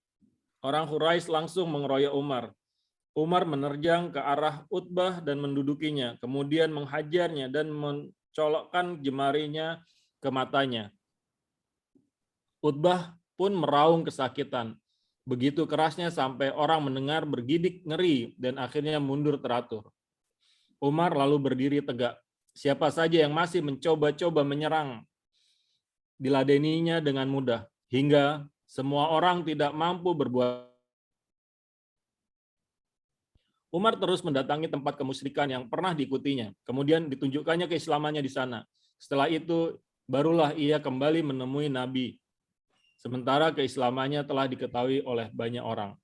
Orang Quraisy langsung mengeroyok Umar. Umar menerjang ke arah Utbah dan mendudukinya, kemudian menghajarnya dan mencolokkan jemarinya ke matanya. Utbah pun meraung kesakitan. Begitu kerasnya sampai orang mendengar bergidik ngeri dan akhirnya mundur teratur. Umar lalu berdiri tegak. Siapa saja yang masih mencoba-coba menyerang, diladeninya dengan mudah, hingga semua orang tidak mampu berbuat. Umar terus mendatangi tempat kemusyrikan yang pernah diikutinya. Kemudian ditunjukkannya keislamannya di sana. Setelah itu, barulah ia kembali menemui Nabi. Sementara keislamannya telah diketahui oleh banyak orang.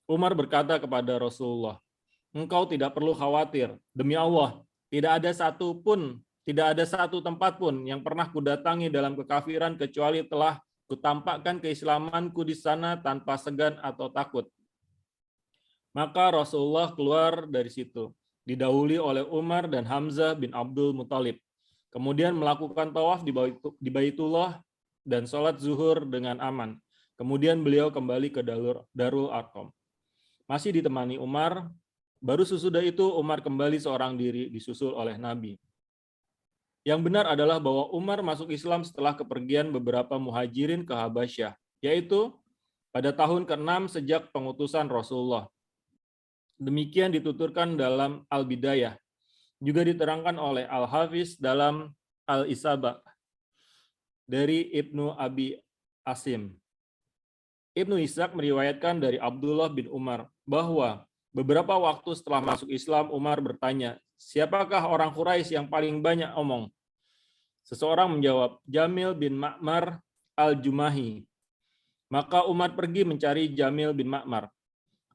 Umar berkata kepada Rasulullah, "Engkau tidak perlu khawatir. Demi Allah, tidak ada satu tempat pun yang pernah kudatangi dalam kekafiran kecuali telah kutampakkan keislamanku di sana tanpa segan atau takut." Maka Rasulullah keluar dari situ, didahului oleh Umar dan Hamzah bin Abdul Muthalib. Kemudian melakukan tawaf di Baitullah dan sholat zuhur dengan aman. Kemudian beliau kembali ke Darul Arqam. Masih ditemani Umar, baru sesudah itu Umar kembali seorang diri disusul oleh Nabi. Yang benar adalah bahwa Umar masuk Islam setelah kepergian beberapa muhajirin ke Habasyah, yaitu pada tahun ke-6 sejak pengutusan Rasulullah. Demikian dituturkan dalam Al-Bidayah. Juga diterangkan oleh Al-Hafiz dalam Al-Isabah dari Ibnu Abi Asim. Ibnu Ishaq meriwayatkan dari Abdullah bin Umar bahwa beberapa waktu setelah masuk Islam, Umar bertanya, "Siapakah orang Quraisy yang paling banyak omong?" Seseorang menjawab, Jamil bin Ma'mar al-Jumahi. Maka Umar pergi mencari Jamil bin Ma'mar.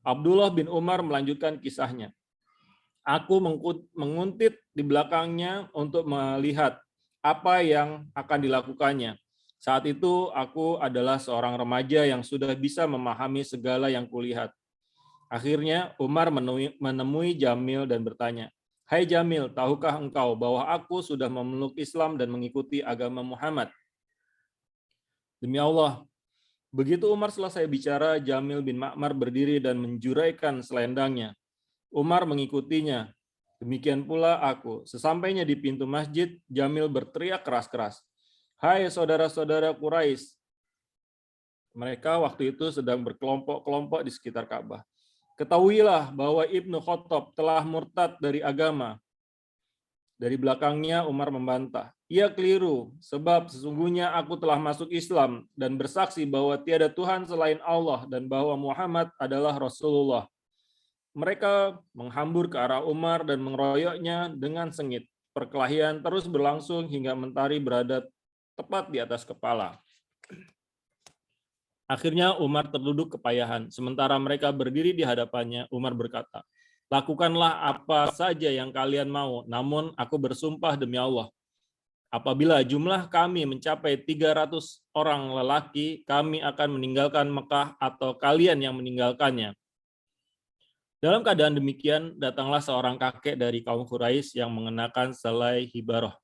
Abdullah bin Umar melanjutkan kisahnya. Aku menguntit di belakangnya untuk melihat apa yang akan dilakukannya. Saat itu aku adalah seorang remaja yang sudah bisa memahami segala yang kulihat. Akhirnya Umar menemui Jamil dan bertanya, Hai Jamil, tahukah engkau bahwa aku sudah memeluk Islam dan mengikuti agama Muhammad? Demi Allah, begitu Umar selesai bicara, Jamil bin Ma'mar berdiri dan menjuraikan selendangnya. Umar mengikutinya. Demikian pula aku. Sesampainya di pintu masjid, Jamil berteriak keras-keras. Hai saudara-saudara Quraisy. Mereka waktu itu sedang berkelompok-kelompok di sekitar Ka'bah. Ketahuilah bahwa Ibnu Khattab telah murtad dari agama. Dari belakangnya Umar membantah. Ia keliru, sebab sesungguhnya aku telah masuk Islam dan bersaksi bahwa tiada Tuhan selain Allah dan bahwa Muhammad adalah Rasulullah. Mereka menghambur ke arah Umar dan mengeroyoknya dengan sengit. Perkelahian terus berlangsung hingga mentari berada tepat di atas kepala. Akhirnya Umar terduduk kepayahan. Sementara mereka berdiri di hadapannya, Umar berkata, lakukanlah apa saja yang kalian mau, namun aku bersumpah demi Allah. Apabila jumlah kami mencapai 300 orang lelaki, kami akan meninggalkan Mekah atau kalian yang meninggalkannya. Dalam keadaan demikian, datanglah seorang kakek dari kaum Quraisy yang mengenakan selai hibaroh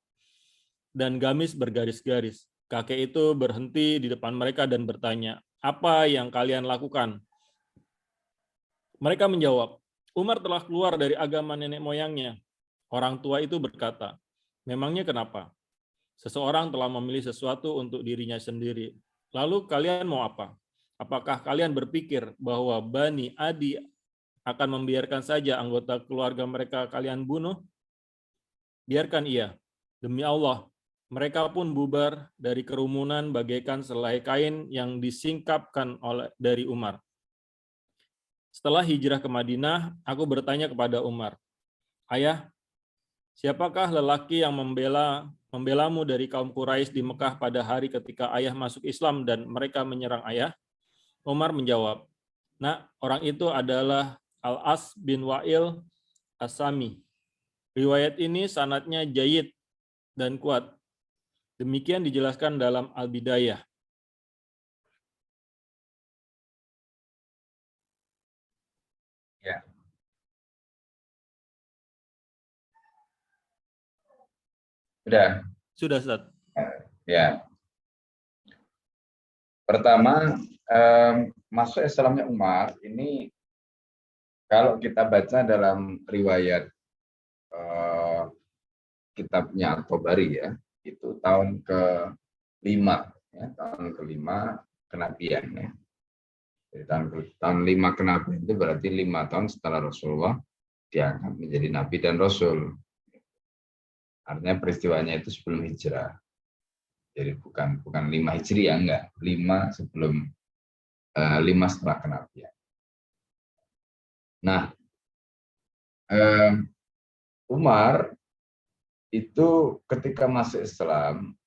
dan gamis bergaris-garis. Kakek itu berhenti di depan mereka dan bertanya, apa yang kalian lakukan? Mereka menjawab, Umar telah keluar dari agama nenek moyangnya. Orang tua itu berkata, memangnya kenapa? Seseorang telah memilih sesuatu untuk dirinya sendiri. Lalu kalian mau apa? Apakah kalian berpikir bahwa Bani Adi akan membiarkan saja anggota keluarga mereka kalian bunuh? Biarkan ia. Demi Allah, mereka pun bubar dari kerumunan bagaikan selai kain yang disingkapkan dari Umar. Setelah hijrah ke Madinah, aku bertanya kepada Umar, Ayah, siapakah lelaki yang membelamu dari kaum Quraisy di Mekah pada hari ketika ayah masuk Islam dan mereka menyerang ayah? Umar menjawab, Nah, orang itu adalah Al-As bin Wa'il As-Sami. Riwayat ini sanadnya jayyid dan kuat. Demikian dijelaskan dalam Al-Bidayah. Ya. Sudah, Ustaz. Ya. Pertama, masuk Islamnya Umar ini kalau kita baca dalam riwayat kitabnya At-Tabari ya, itu tahun ke-5 ya, tahun ke-5 kenabian ya. Jadi tahun 5 kenabian itu berarti 5 tahun setelah Rasulullah diangkat menjadi nabi dan rasul. Artinya peristiwanya itu sebelum hijrah. Jadi bukan 5 Hijriah, enggak. 5 sebelum 5 setelah kenabian. Nah, Umar itu ketika masuk Islam,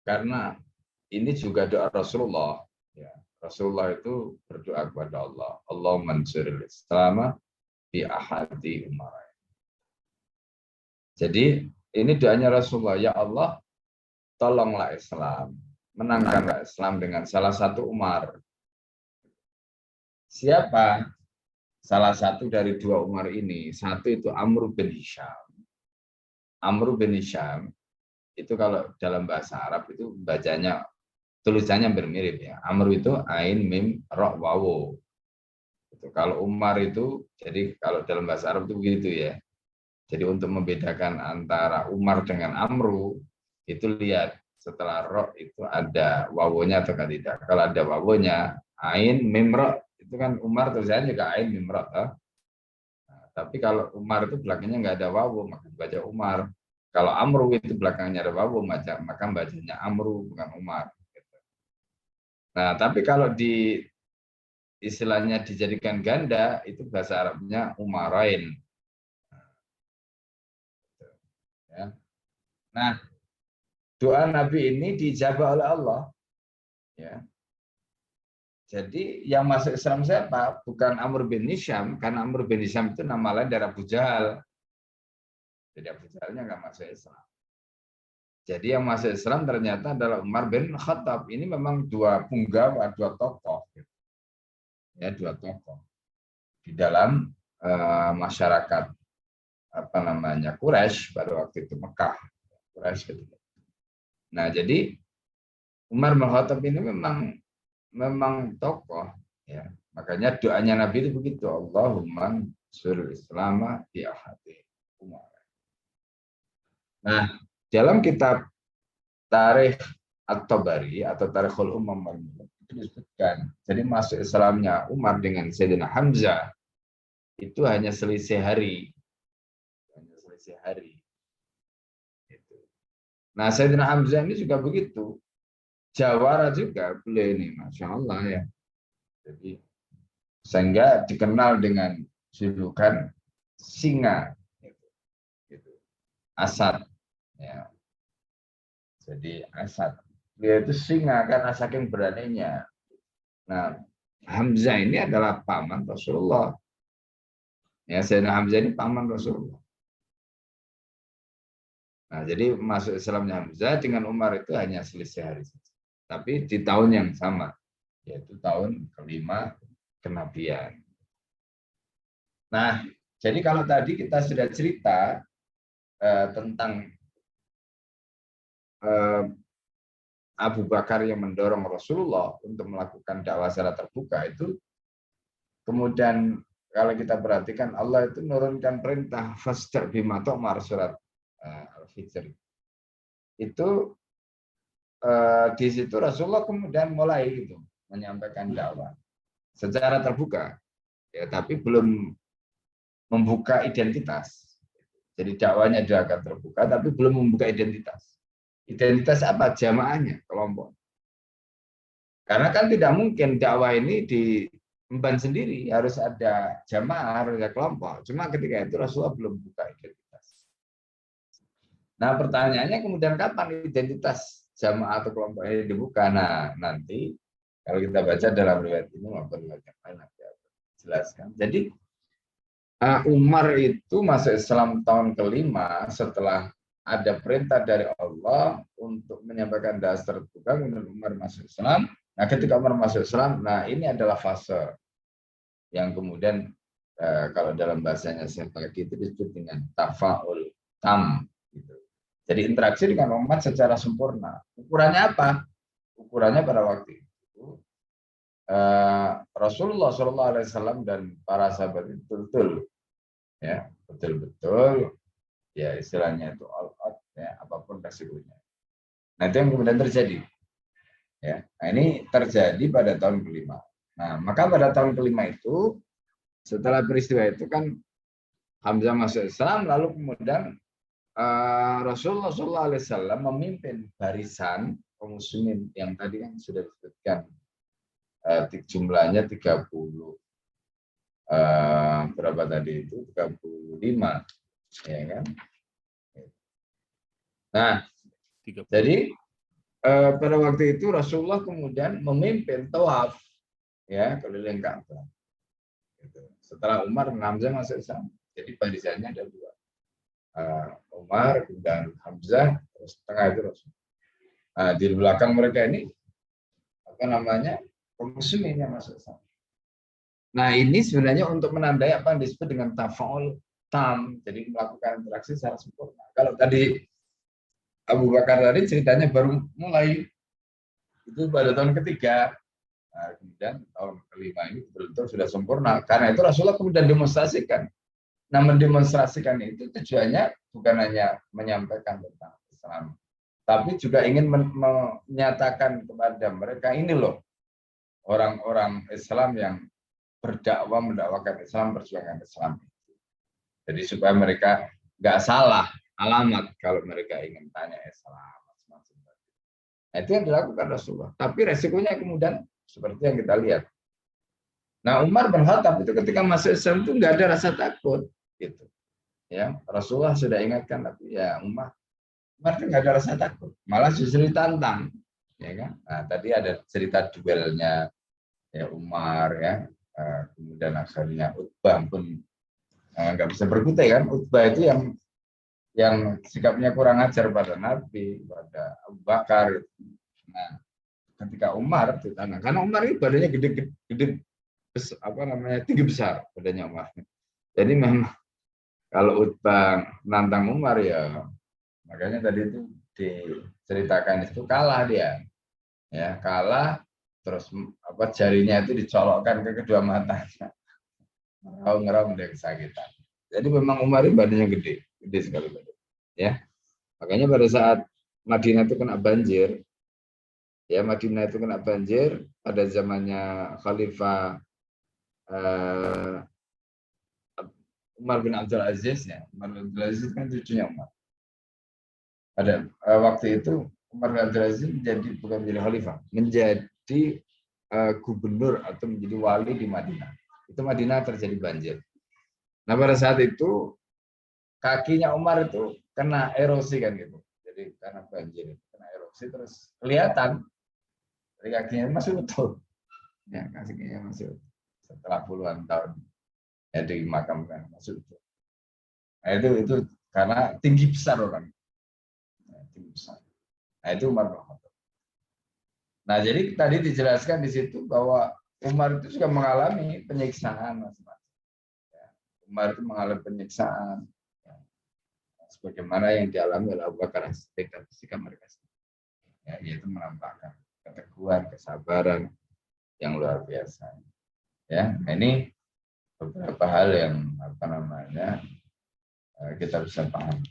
karena ini juga doa Rasulullah. Ya, Rasulullah itu berdoa kepada Allah. Allah mansuril Islam bi ahadi Umar. Jadi ini doanya Rasulullah. Ya Allah, tolonglah Islam. Menangkanlah Islam dengan salah satu Umar. Siapa salah satu dari 2 Umar ini? Satu itu Amr bin Hisham. Amr bin Hisham itu kalau dalam bahasa Arab itu bacanya tulisannya bermirip ya. Amr itu ain mim ra wawu. Itu kalau Umar itu jadi kalau dalam bahasa Arab itu begitu ya. Jadi untuk membedakan antara Umar dengan Amru itu lihat setelah ro itu ada wawunya atau tidak. Kalau ada wawunya ain mim ra itu kan Umar tulisannya juga ain mim ra. Tapi kalau Umar itu belakangnya nggak ada wawu, maka baca Umar. Kalau Amru itu belakangnya ada wawu, maka bacanya Amru, bukan Umar. Nah, tapi kalau di istilahnya dijadikan ganda, itu bahasa Arabnya Umarain. Ya. Nah, doa Nabi ini dijabah oleh Allah. Ya. Jadi yang masuk Islam siapa? Bukan Amr bin Hisham, karena Amr bin Hisham itu nama lain dari Abu Jahal. Jadi Abu Jahalnya nggak masuk Islam. Jadi yang masuk Islam ternyata adalah Umar bin Khattab. Ini memang dua punggawa, dua tokoh. Ya, dua tokoh di dalam masyarakat apa namanya Quraisy pada waktu itu Mekah. Quraisy gitu. Nah, jadi Umar bin Khattab ini memang tokoh, ya. Makanya doanya Nabi itu begitu, Allahumma surul Islam di ahadi Umar. Nah, dalam kitab Tarikh At-Tabari atau Tarikhul Umam itu disebutkan, jadi masuk Islamnya Umar dengan Sayyidina Hamzah itu hanya selisih hari. Hanya selisih hari. Nah, Sayyidina Hamzah ini juga begitu. Jawara juga beliau ini, Masya Allah ya. Jadi sehingga dikenal dengan julukan singa, gitu. Asad, ya. Jadi Asad, dia itu singa karena saking beraninya. Nah, Hamzah ini adalah paman Rasulullah. Ya, Sayyidina Hamzah ini paman Rasulullah. Nah, jadi masuk Islamnya Hamzah dengan Umar itu hanya selisih hari saja. Tapi di tahun yang sama, yaitu tahun kelima kenabian. Nah, jadi kalau tadi kita sudah cerita tentang Abu Bakar yang mendorong Rasulullah untuk melakukan dakwah secara terbuka itu, kemudian kalau kita perhatikan Allah itu menurunkan perintah fasda' bima tu'mar surat Al-Hijr. Itu di situ Rasulullah kemudian mulai gitu menyampaikan dakwah secara terbuka, ya, tapi belum membuka identitas. Jadi dakwahnya dia akan terbuka, tapi belum membuka identitas. Identitas apa? Jamaahnya, kelompok. Karena kan tidak mungkin dakwah ini diemban sendiri, harus ada jamaah, harus ada kelompok. Cuma ketika itu Rasulullah belum buka identitas. Nah, pertanyaannya kemudian kapan identitas jamaah atau kelompok ini dibuka? Nah, nanti kalau kita baca dalam riwayat ini maupun riwayat yang lain nanti jelaskan. Jadi Umar itu masuk Islam tahun kelima setelah ada perintah dari Allah untuk menyampaikan dakwah terbuka, kemudian Umar masuk Islam. Nah, ketika Umar masuk Islam, nah ini adalah fase yang kemudian kalau dalam bahasanya saya pakai itu disebut dengan tafaul tam. Gitu. Jadi interaksi dengan umat secara sempurna. Ukurannya apa? Ukurannya pada waktu itu Rasulullah SAW dan para sahabat itu betul-betul, ya, betul-betul, ya istilahnya itu all out, ya, apapun resikonya. Nah, itu yang kemudian terjadi. Ya, nah, ini terjadi pada tahun kelima. Nah, maka pada tahun kelima itu, setelah peristiwa itu kan Hamzah masuk Islam, lalu kemudian Rasulullah SAW memimpin barisan kaum muslimin yang tadi kan sudah disebutkan jumlahnya 30 berapa tadi itu 35, ya kan? Nah, 30. Jadi pada waktu itu Rasulullah kemudian memimpin tawaf, ya, keliling Ka'bah. Setelah Umar dan Hamzah masuk Islam, jadi barisannya ada dua. Umar dan Hamzah, terus tengah itu Rasul. Di belakang mereka ini apa namanya kaum muslimin yang masuk Islam. Nah, ini sebenarnya untuk menandai apa yang disebut dengan tafaul tam, jadi melakukan interaksi secara sempurna. Kalau tadi Abu Bakar tadi ceritanya baru mulai itu pada tahun ketiga, nah, kemudian tahun kelima ini betul-betul sudah sempurna. Karena itu Rasulullah kemudian demonstrasikan. Nah, mendemonstrasikan itu tujuannya bukan hanya menyampaikan tentang Islam, tapi juga ingin menyatakan kepada mereka ini loh orang-orang Islam yang berdakwah, mendakwakan Islam, perjuangan Islam. Jadi supaya mereka nggak salah alamat kalau mereka ingin tanya Islam. Nah, itu yang dilakukan Rasulullah. Tapi resikonya kemudian seperti yang kita lihat. Nah, Umar bin Khattab itu ketika masuk Islam itu nggak ada rasa takut. Gitu. Ya, Rasulullah sudah ingatkan, tapi ya Umar Umar itu nggak ada rasa takut, malah justru ditantang, ya kan? Nah, tadi ada cerita duelnya ya Umar ya, kemudian akhirnya Utbah pun nggak bisa berkutai kan. Utbah itu yang sikapnya kurang ajar pada Nabi, pada Abu Bakar. Nah, ketika Umar ditantang, karena Umar itu badannya gede, apa namanya, tinggi besar badannya Umar. Jadi memang kalau Utbah nantang Umar ya, makanya tadi itu diceritakan itu kalah dia, ya kalah, terus apa jarinya itu dicolokkan ke kedua matanya, ngeraung dia kesakitan. Jadi memang Umar itu badannya gede sekali badan, ya. Makanya pada saat Madinah itu kena banjir, ya Madinah itu kena banjir pada zamannya Khalifah Umar bin Abdul Aziz, ya. Umar bin Abdul Aziz kan cucunya Umar. Pada waktu itu Umar bin Abdul Aziz bukan menjadi khalifah, menjadi gubernur atau menjadi wali di Madinah. Itu Madinah terjadi banjir. Nah pada saat itu kakinya Umar itu kena erosi kan gitu. Jadi karena banjir kena erosi terus kelihatan dari kakinya masih utuh. Ya kakinya masih utuh. Setelah puluhan tahun ya dimakamkan masih utuh. Nah itu karena tinggi besar orang. Tinggi besar. Nah itu Umar bin Khattab. Nah jadi tadi dijelaskan di situ bahwa Umar itu juga mengalami penyiksaan mas-mas. Ya, Umar itu mengalami penyiksaan, ya, sebagaimana yang dialami oleh Abu Bakar As-Siddiq dan sikap mereka. Ya, yaitu menampakkan keteguhan, kesabaran yang luar biasa. Ya, nah ini beberapa hal yang apa namanya kita bisa pahami.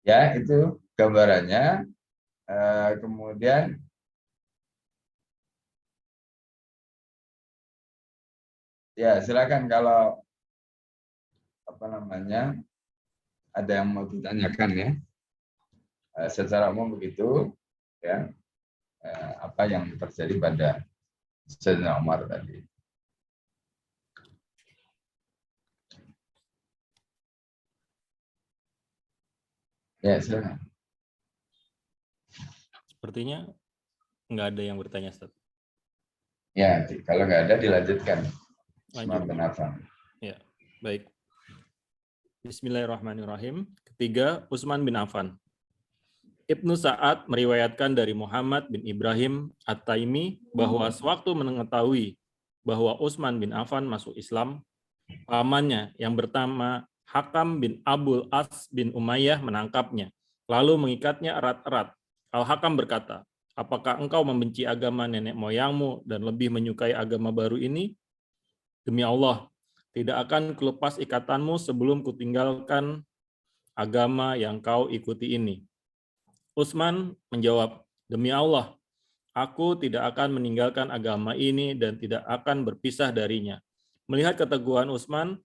Ya itu gambarannya. Kemudian ya silakan kalau apa namanya ada yang mau ditanyakan ya. Secara umum begitu ya, apa yang terjadi pada Sayyidina Umar tadi. Ya silakan. Sepertinya nggak ada yang bertanya, Ustaz. Ya, kalau nggak ada dilanjutkan. Lanjut. Ya, baik. Bismillahirrahmanirrahim. Ketiga, Utsman bin Affan. Ibnu Sa'ad meriwayatkan dari Muhammad bin Ibrahim At-Taimi bahwa sewaktu mengetahui bahwa Utsman bin Affan masuk Islam, pamannya yang bernama Hakam bin Abul As bin Umayyah menangkapnya, lalu mengikatnya erat-erat. Al-Hakam berkata, apakah engkau membenci agama nenek moyangmu dan lebih menyukai agama baru ini? Demi Allah, tidak akan kulepas ikatanmu sebelum kutinggalkan agama yang kau ikuti ini. Utsman menjawab, demi Allah, aku tidak akan meninggalkan agama ini dan tidak akan berpisah darinya. Melihat keteguhan Utsman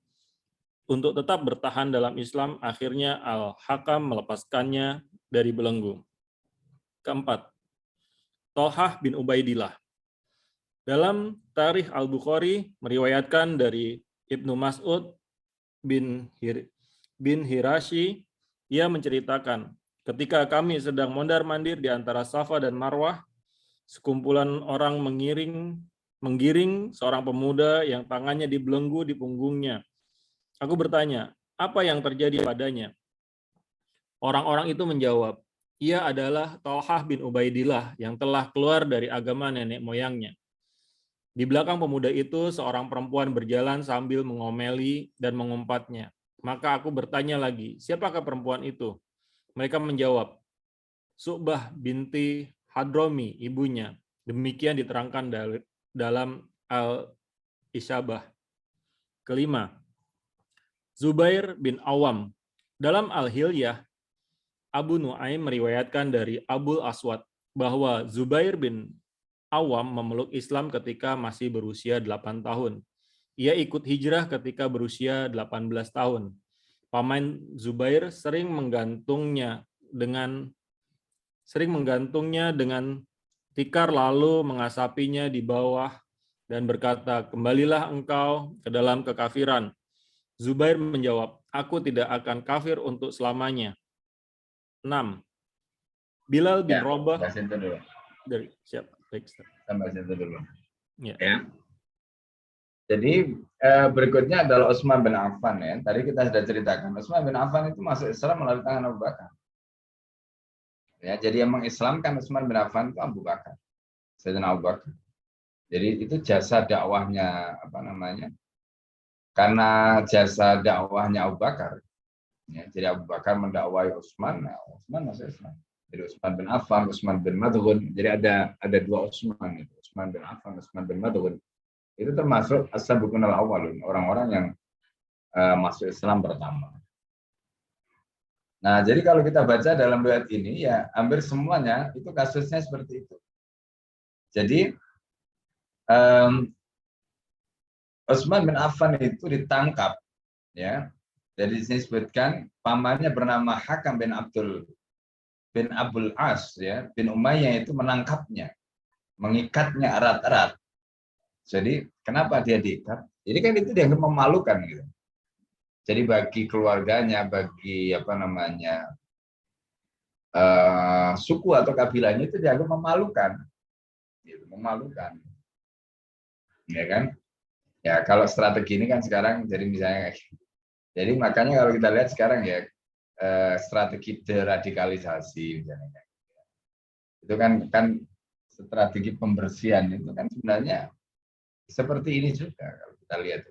untuk tetap bertahan dalam Islam, akhirnya Al-Hakam melepaskannya dari belenggu. Keempat, Thalhah bin Ubaidillah. Dalam Tarikh Al-Bukhari meriwayatkan dari Ibnu Mas'ud bin Hirashi, ia menceritakan, ketika kami sedang mondar-mandir di antara Safa dan Marwah, sekumpulan orang menggiring seorang pemuda yang tangannya dibelenggu di punggungnya. Aku bertanya, apa yang terjadi padanya? Orang-orang itu menjawab, ia adalah Thalhah bin Ubaidillah yang telah keluar dari agama nenek moyangnya. Di belakang pemuda itu, seorang perempuan berjalan sambil mengomeli dan mengumpatnya. Maka aku bertanya lagi, siapakah perempuan itu? Mereka menjawab, Su'bah binti Hadromi, ibunya. Demikian diterangkan dalam Al-Isyabah. Kelima, Zubair bin Awam. Dalam Al-Hilyah, Abu Nu'aim meriwayatkan dari Abul Aswad bahwa Zubair bin Awam memeluk Islam ketika masih berusia 8 tahun. Ia ikut hijrah ketika berusia 18 tahun. Paman Zubair sering menggantungnya dengan tikar lalu mengasapinya di bawah dan berkata, kembalilah engkau ke dalam kekafiran. Zubair menjawab, aku tidak akan kafir untuk selamanya. 6. Bilal bin Ya, Rabah sampai situ dulu. dari siap. Baik, Ustaz. Sampai situ dulu. Ya. Ya. Jadi berikutnya adalah Utsman bin Affan ya. Tadi kita sudah ceritakan Utsman bin Affan itu masuk Islam melalui tangan Abu Bakar. Ya, jadi yang mengislamkan Utsman bin Affan itu Abu Bakar. Sayyidina Abu Bakar. Jadi itu jasa dakwahnya apa namanya? Karena jasa dakwahnya Abu Bakar. Ya, jadi Abu Bakar mendakwai Utsman, nah Utsman masuk Islam. Jadi Utsman bin Affan, Utsman bin Mad'un. Jadi ada dua Utsman itu. Utsman bin Affan, Utsman bin Mad'un. Itu termasuk as-sabiqun al-awwalun, orang-orang yang masuk Islam pertama. Nah, jadi kalau kita baca dalam riwayat ini ya hampir semuanya itu kasusnya seperti itu. Jadi Utsman bin Affan itu ditangkap ya. Jadi disebutkan pamannya bernama Hakam bin Abdul As ya, bin Umayyah itu menangkapnya, mengikatnya erat-erat. Jadi kenapa dia diikat? Jadi kan itu dianggap memalukan gitu. Jadi bagi keluarganya, bagi apa namanya suku atau kabilahnya itu dianggap memalukan, gitu, memalukan, ya kan? Ya kalau strategi ini kan sekarang jadi misalnya, jadi makanya kalau kita lihat sekarang ya strategi deradikalisasi misalnya, itu kan strategi pembersihan itu kan sebenarnya seperti ini juga kalau kita lihat.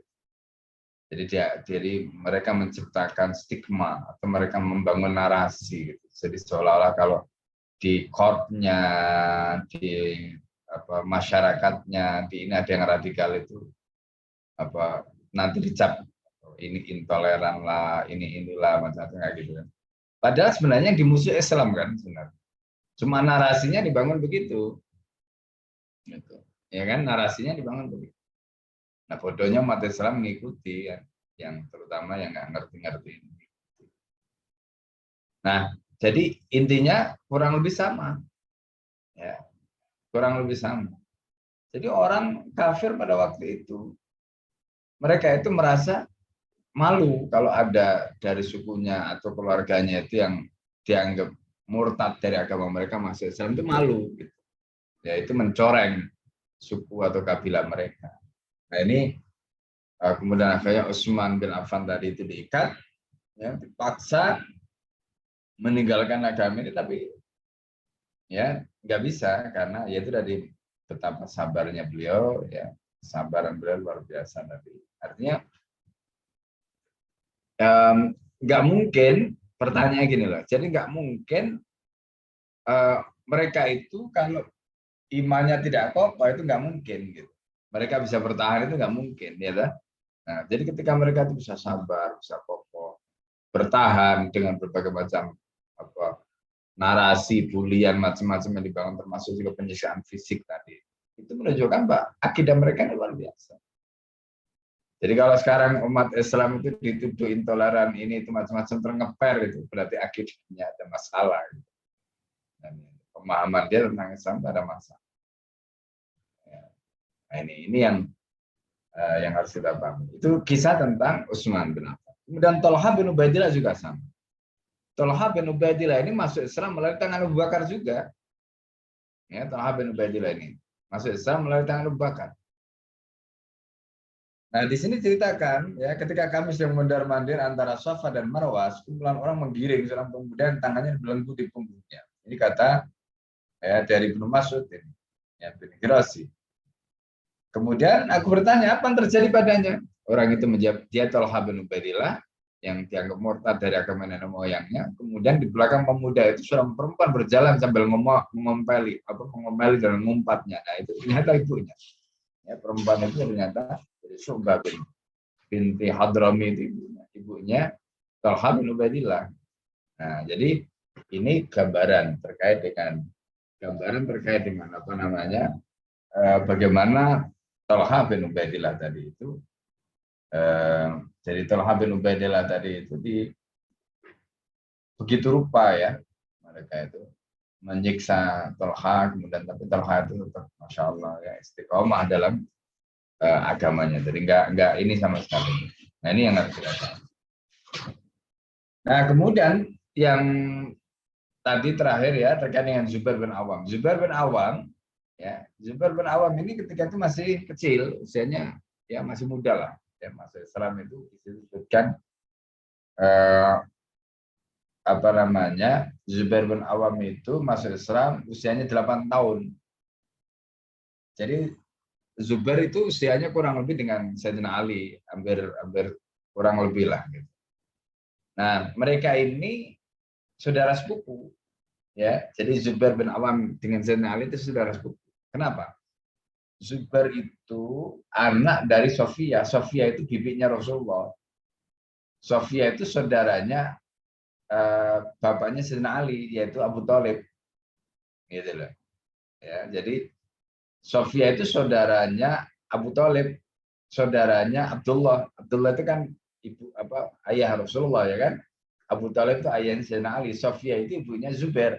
Jadi mereka menciptakan stigma atau mereka membangun narasi gitu. Jadi seolah-olah kalau di court-nya, di masyarakatnya, di ini ada yang radikal itu nanti dicap ini intoleran lah, inilah macam-macam kayak gitu kan. Padahal sebenarnya yang dimusuhi Islam kan sebenarnya. Cuma narasinya dibangun begitu. Gitu. Ya kan narasinya dibangun begitu. Nah, bodohnya umat Islam mengikuti ya, yang terutama yang nggak ngerti-ngerti ini. Nah, jadi intinya kurang lebih sama. Ya, kurang lebih sama. Jadi orang kafir pada waktu itu, mereka itu merasa malu kalau ada dari sukunya atau keluarganya itu yang dianggap murtad dari agama mereka masuk Islam itu malu. Gitu. Ya, itu mencoreng suku atau kabilah mereka. Nah ini kemudian akhirnya Utsman bin Affan tadi itu diikat, ya, dipaksa meninggalkan agama ini, tapi ya nggak bisa karena ya itu dari betapa sabarnya beliau, ya sabaran beliau luar biasa tadi. Artinya nggak mungkin, pertanyaannya gini loh, jadi nggak mungkin mereka itu kalau imannya tidak kokoh itu nggak mungkin gitu. Mereka bisa bertahan itu nggak mungkin, ya kan? Nah, jadi ketika mereka itu bisa sabar, bisa kokoh, bertahan dengan berbagai macam narasi, bulian, macam-macam yang dibangun, termasuk juga penyiksaan fisik tadi, itu menunjukkan akidah mereka luar biasa. Jadi kalau sekarang umat Islam itu dituduh intoleran ini itu macam-macam terngeper itu berarti akidahnya ada masalah. Gitu. Dan pemahaman dia tentang Islam ada masalah. Nah, ini yang harus kita pahami. Itu kisah tentang Utsman bin Affan. Kemudian Thalhah bin Ubaidillah juga sama. Thalhah bin Ubaidillah ini masuk Islam melalui tangan Abu Bakar juga. Ya, Thalhah bin Ubaidillah ini masuk Islam melalui tangan Abu Bakar. Nah, di sini ceritakan ya ketika kami sedang mondar-mandir antara Safa dan Marwah, sekumpulan orang menggiring seorang pemuda yang tangannya dibelenggu di punggungnya. Ini kata ya dari Ibnu Mas'ud ini, ya bin Hirasi. Kemudian aku bertanya, apa yang terjadi padanya? Orang itu menjawab, dia Thalhah bin Ubaidillah yang dianggap murtad dari agama nenek moyangnya. Kemudian di belakang pemuda itu seorang perempuan berjalan sambil mengomeli dan mengumpatnya. Nah itu ternyata ibunya. Ya, perempuan itu ternyata dari Syu'bah binti Hadrami itu ibunya Thalhah bin Ubaidillah. Nah jadi ini gambaran terkait dengan apa namanya bagaimana Thalhah bin Ubaidillah tadi itu, jadi Thalhah bin Ubaidillah tadi itu begitu rupa ya mereka itu menyiksa Thalhah, kemudian tapi Thalhah itu tetap masya Allah ya istiqomah dalam agamanya, jadi enggak ini sama sekali. Nah ini yang harus kita tahu. Nah, kemudian yang tadi terakhir ya terkait dengan Zubair bin Awam. Zubair bin Awam, ya, Zubair bin Awam ini ketika itu masih kecil, usianya ya masih muda lah. Ya, masuk Islam itu disebutkan apa namanya, Zubair bin Awam itu masuk Islam usianya 8 tahun. Jadi Zubair itu usianya kurang lebih dengan Sayyidina Ali, hampir kurang lebih lah. Gitu. Nah, mereka ini saudara sepupu, ya. Jadi Zubair bin Awam dengan Sayyidina Ali itu saudara sepupu. Kenapa? Zubair itu anak dari Sofia. Sofia itu bibinya Rasulullah. Sofia itu saudaranya bapaknya Sayyidina Ali, yaitu Abu Thalib. Gitu loh. Ya, jadi Sofia itu saudaranya Abu Thalib, saudaranya Abdullah. Abdullah itu kan ibu apa ayah Rasulullah ya kan. Abu Thalib itu ayahnya Sayyidina Ali. Sofia itu ibunya Zubair.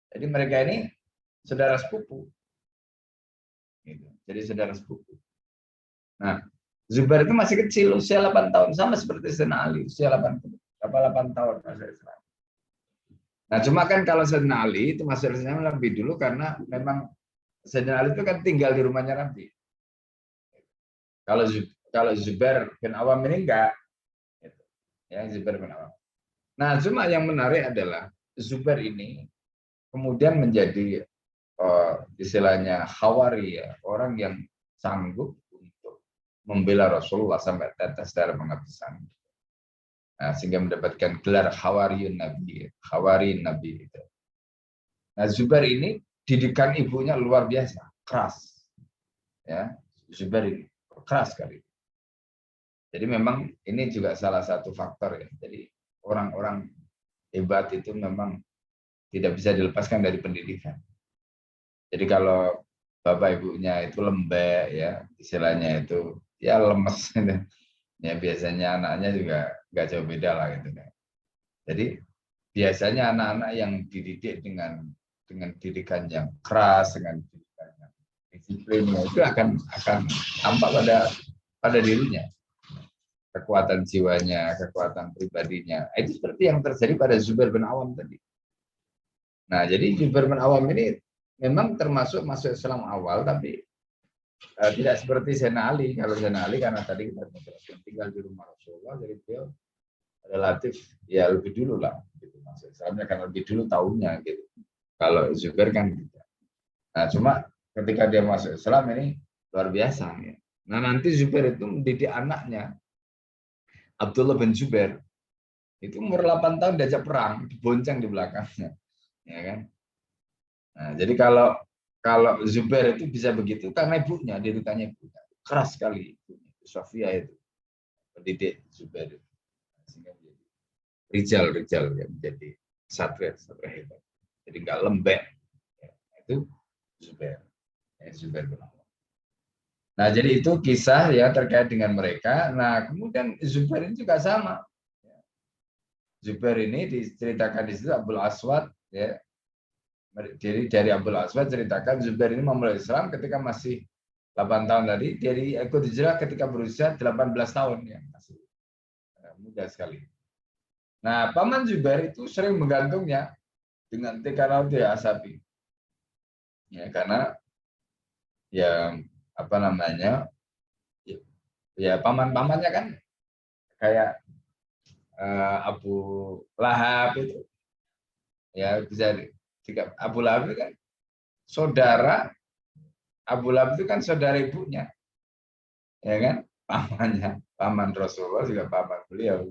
Jadi mereka ini saudara sepupu. Gitu. Jadi saudara sepupu. Nah, Zubair itu masih kecil, usia 8 tahun, sama seperti Sayyidina Ali, usia 8 tahun masuk Islam. Nah, cuma kan kalau Sayyidina Ali itu masuk Islam lebih dulu karena memang Sayyidina Ali itu kan tinggal di rumahnya Nabi. Kalau Zubair bin Awam ini enggak. Gitu. Ya, Zubair bin Awam. Nah, cuma yang menarik adalah Zubair ini kemudian menjadi istilahnya khawari, ya, orang yang sanggup untuk membela Rasulullah sampai tetes darah penghabisan. Nah, sehingga mendapatkan gelar Hawariyun Nabi, Khawari Nabi itu. Nah, Zubair ini didikan ibunya luar biasa, keras. Ya, Zubair ini keras sekali. Jadi memang ini juga salah satu faktor ya. Jadi orang-orang hebat itu memang tidak bisa dilepaskan dari pendidikan. Jadi kalau bapak ibunya itu lembek ya, istilahnya itu ya lemes. Ya biasanya anaknya juga nggak jauh beda lah gitu. Jadi biasanya anak-anak yang dididik dengan didikan yang keras, dengan didikan yang disiplinnya itu akan tampak pada dirinya, kekuatan jiwanya, kekuatan pribadinya. Itu seperti yang terjadi pada Zubair bin Awam tadi. Nah, jadi Zubair bin Awam ini memang termasuk masuk Islam awal, tapi tidak seperti Sayyidina Ali. Kalau Sayyidina Ali karena tadi kita tinggal di rumah Rasulullah, jadi beliau relatif ya lebih dulu lah gitu, masuk Islamnya kan lebih dulu tahunnya gitu. Kalau Zubair kan gitu. Nah, cuma ketika dia masuk Islam ini luar biasa ya. Nah, nanti Zubair itu mendidik anaknya Abdullah bin Zubair. Itu umur 8 tahun diajak perang, dibonceng di belakangnya. Ya kan? Nah, jadi kalau Zubair itu bisa begitu karena ibunya, didikannya ibunya. Keras sekali ibunya. Sofia itu pendidik Zubair itu. Sehingga menjadi rijal yang menjadi satria hebat. Jadi nggak lembek. Ya, itu Zubair. Ya, Zubair bin Awam. Nah, jadi itu kisah ya terkait dengan mereka. Nah, kemudian Zubair ini juga sama. Zubair ini diceritakan di situ Abdul Aswad ya. Jadi dari Abdul Aswad ceritakan Zubair ini memulai Islam ketika masih 8 tahun tadi, jadi ikut hijrah ketika berusia 18 tahun ya, masih muda sekali. Nah, paman Zubair itu sering menggantungnya dengan Tikarauti Asabi. Ya, karena ya apa namanya? Ya paman-pamannya kan kayak Abu Lahab itu. Ya bisa Abu Lahab itu kan saudara, Abu Lahab itu kan saudara ibunya, ya kan, pamannya, paman Rasulullah juga paman beliau.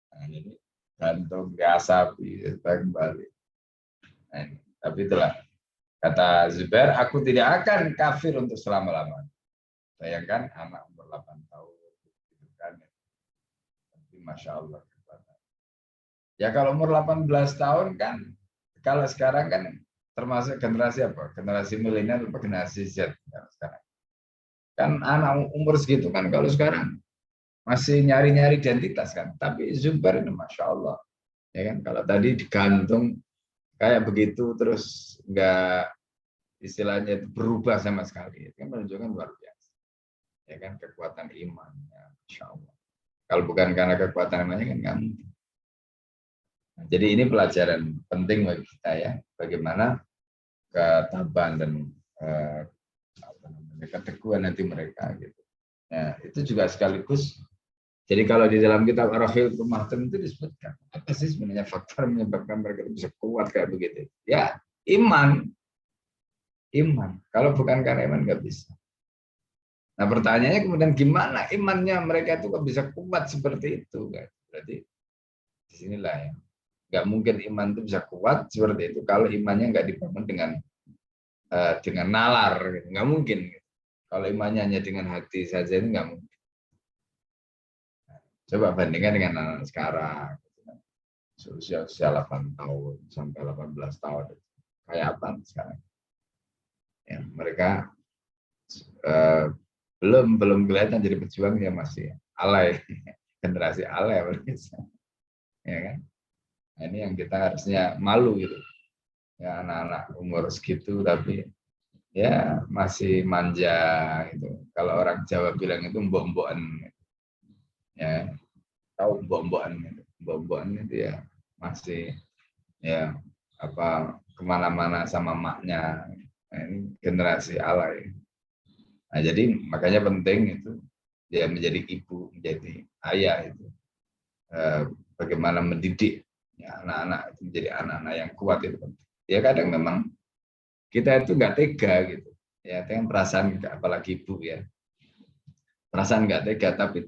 Nah, jadi gantung ke asapi kembali. Nah, tapi itulah kata Zubair, aku tidak akan kafir untuk selama-lamanya. Bayangkan anak umur 8 tahun, gitu kan? Tapi masya Allah. Ya kalau umur 18 tahun kan, kalau sekarang kan termasuk generasi apa? Generasi milenial atau generasi Z kalau sekarang. Kan anak umur segitu kan kalau sekarang masih nyari-nyari identitas kan. Tapi Zubair ini masya Allah. Ya kan kalau tadi digantung kayak begitu terus nggak istilahnya itu berubah sama sekali. Itu kan menunjukkan luar biasa. Ya kan kekuatan imannya, masya Allah. Kalau bukan karena kekuatan imannya kan nggak mungkin. Nah, jadi ini pelajaran penting bagi kita ya, bagaimana ketabahan dan keteguhan nanti mereka gitu. Nah, itu juga sekaligus. Jadi kalau di dalam kitab Ar-Rahil Mahtum itu disebutkan apa sih sebenarnya faktor menyebabkan mereka bisa kuat kayak begitu? Ya iman. Kalau bukan karena iman nggak bisa. Nah pertanyaannya kemudian gimana imannya mereka itu kok bisa kuat seperti itu? Berarti disinilah ya. Nggak mungkin iman itu bisa kuat seperti itu kalau imannya nggak dibangun dengan nalar, gitu. Nggak mungkin. Gitu. Kalau imannya hanya dengan hati saja itu nggak mungkin. Coba bandingkan dengan anak sekarang, usia 8 tahun sampai 18 tahun, kayak apa sekarang? Ya, mereka belum kelihatan jadi pejuang ya masih alay, generasi alay, ya kan? Nah, ini yang kita harusnya malu gitu, ya anak-anak umur segitu tapi ya masih manja gitu. Kalau orang Jawa bilang itu mbok-mbokan, ya tahu mbok-mbokan itu ya masih ya apa kemana-mana sama maknya. Nah, ini generasi alay. Nah, jadi makanya penting itu dia menjadi ibu, menjadi ayah itu bagaimana mendidik ya, anak-anak itu menjadi anak-anak yang kuat itu penting. Ya kadang memang kita itu nggak tega gitu, ya dengan perasaan apalagi ibu ya perasaan nggak tega tapi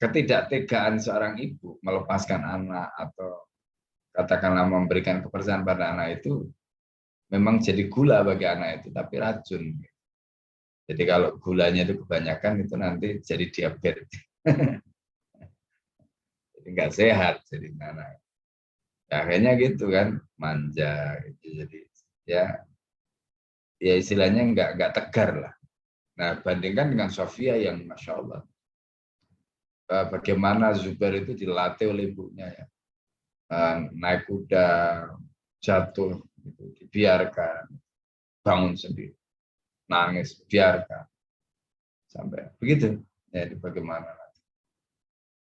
ketidaktegaan seorang ibu melepaskan anak atau katakanlah memberikan kepercayaan pada anak itu memang jadi gula bagi anak itu tapi racun. Jadi kalau gulanya itu kebanyakan itu nanti jadi diabetes. Jadi nggak sehat jadi anak. Ya, akhirnya gitu kan manja gitu. Jadi ya istilahnya nggak tegar lah. Nah bandingkan dengan Sofia yang masya Allah bagaimana Zubair itu dilatih oleh ibunya ya naik kuda jatuh gitu, dibiarkan bangun sendiri nangis biarkan sampai begitu ya bagaimana.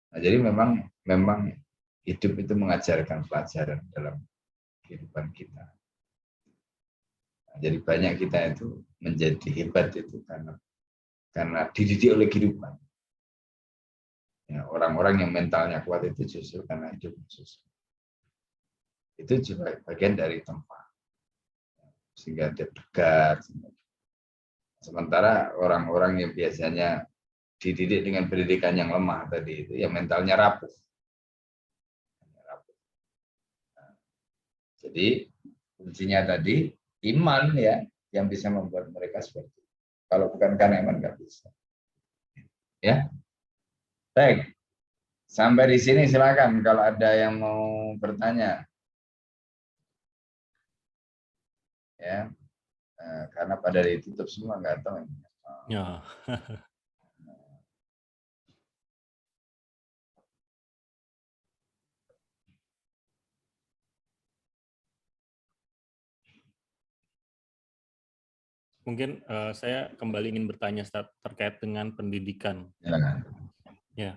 Nah, jadi memang hidup itu mengajarkan pelajaran dalam kehidupan kita. Nah, jadi banyak kita itu menjadi hebat itu karena dididik oleh kehidupan. Ya, orang-orang yang mentalnya kuat itu justru karena hidup khusus. Itu juga bagian dari tempat. Sehingga dia tegar. Sementara orang-orang yang biasanya dididik dengan pendidikan yang lemah tadi itu ya mentalnya rapuh. Nah, jadi kuncinya tadi iman ya yang bisa membuat mereka seperti itu. Kalau bukan karena iman nggak bisa. Ya. Baik. Sampai di sini silakan kalau ada yang mau bertanya. Ya. Karena pada ditutup semua nggak tahu. Ya. Mungkin saya kembali ingin bertanya terkait dengan pendidikan. Silakan. Ya,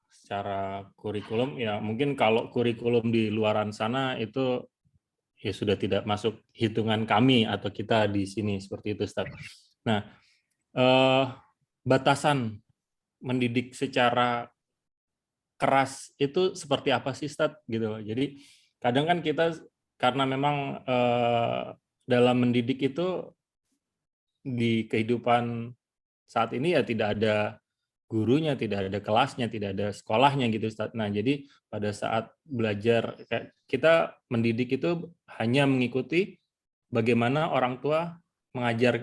secara kurikulum ya mungkin kalau kurikulum di luaran sana itu ya sudah tidak masuk hitungan kami atau kita di sini seperti itu, Ustaz. Nah, batasan mendidik secara keras itu seperti apa sih, Ustaz? Gitu. Jadi kadang kan kita karena memang dalam mendidik itu di kehidupan saat ini ya tidak ada gurunya, tidak ada kelasnya, tidak ada sekolahnya gitu, Ustaz. Nah, jadi pada saat belajar kita mendidik itu hanya mengikuti bagaimana orang tua mengajar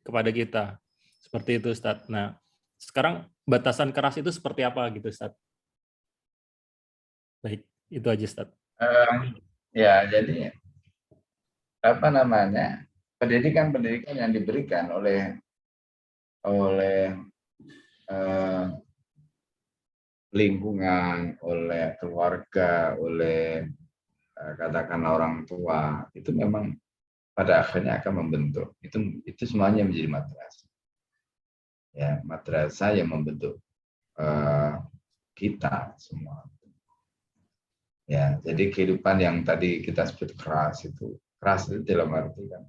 kepada kita. Seperti itu, Ustaz. Nah, sekarang batasan keras itu seperti apa gitu, Ustaz? Baik, itu aja, Ustaz. Ya, jadi apa namanya? Pendidikan yang diberikan oleh lingkungan, oleh keluarga, oleh katakan orang tua itu memang pada akhirnya akan membentuk itu semuanya menjadi madrasah. Ya, madrasah yang membentuk kita semua. Ya, jadi kehidupan yang tadi kita sebut keras itu dalam arti kan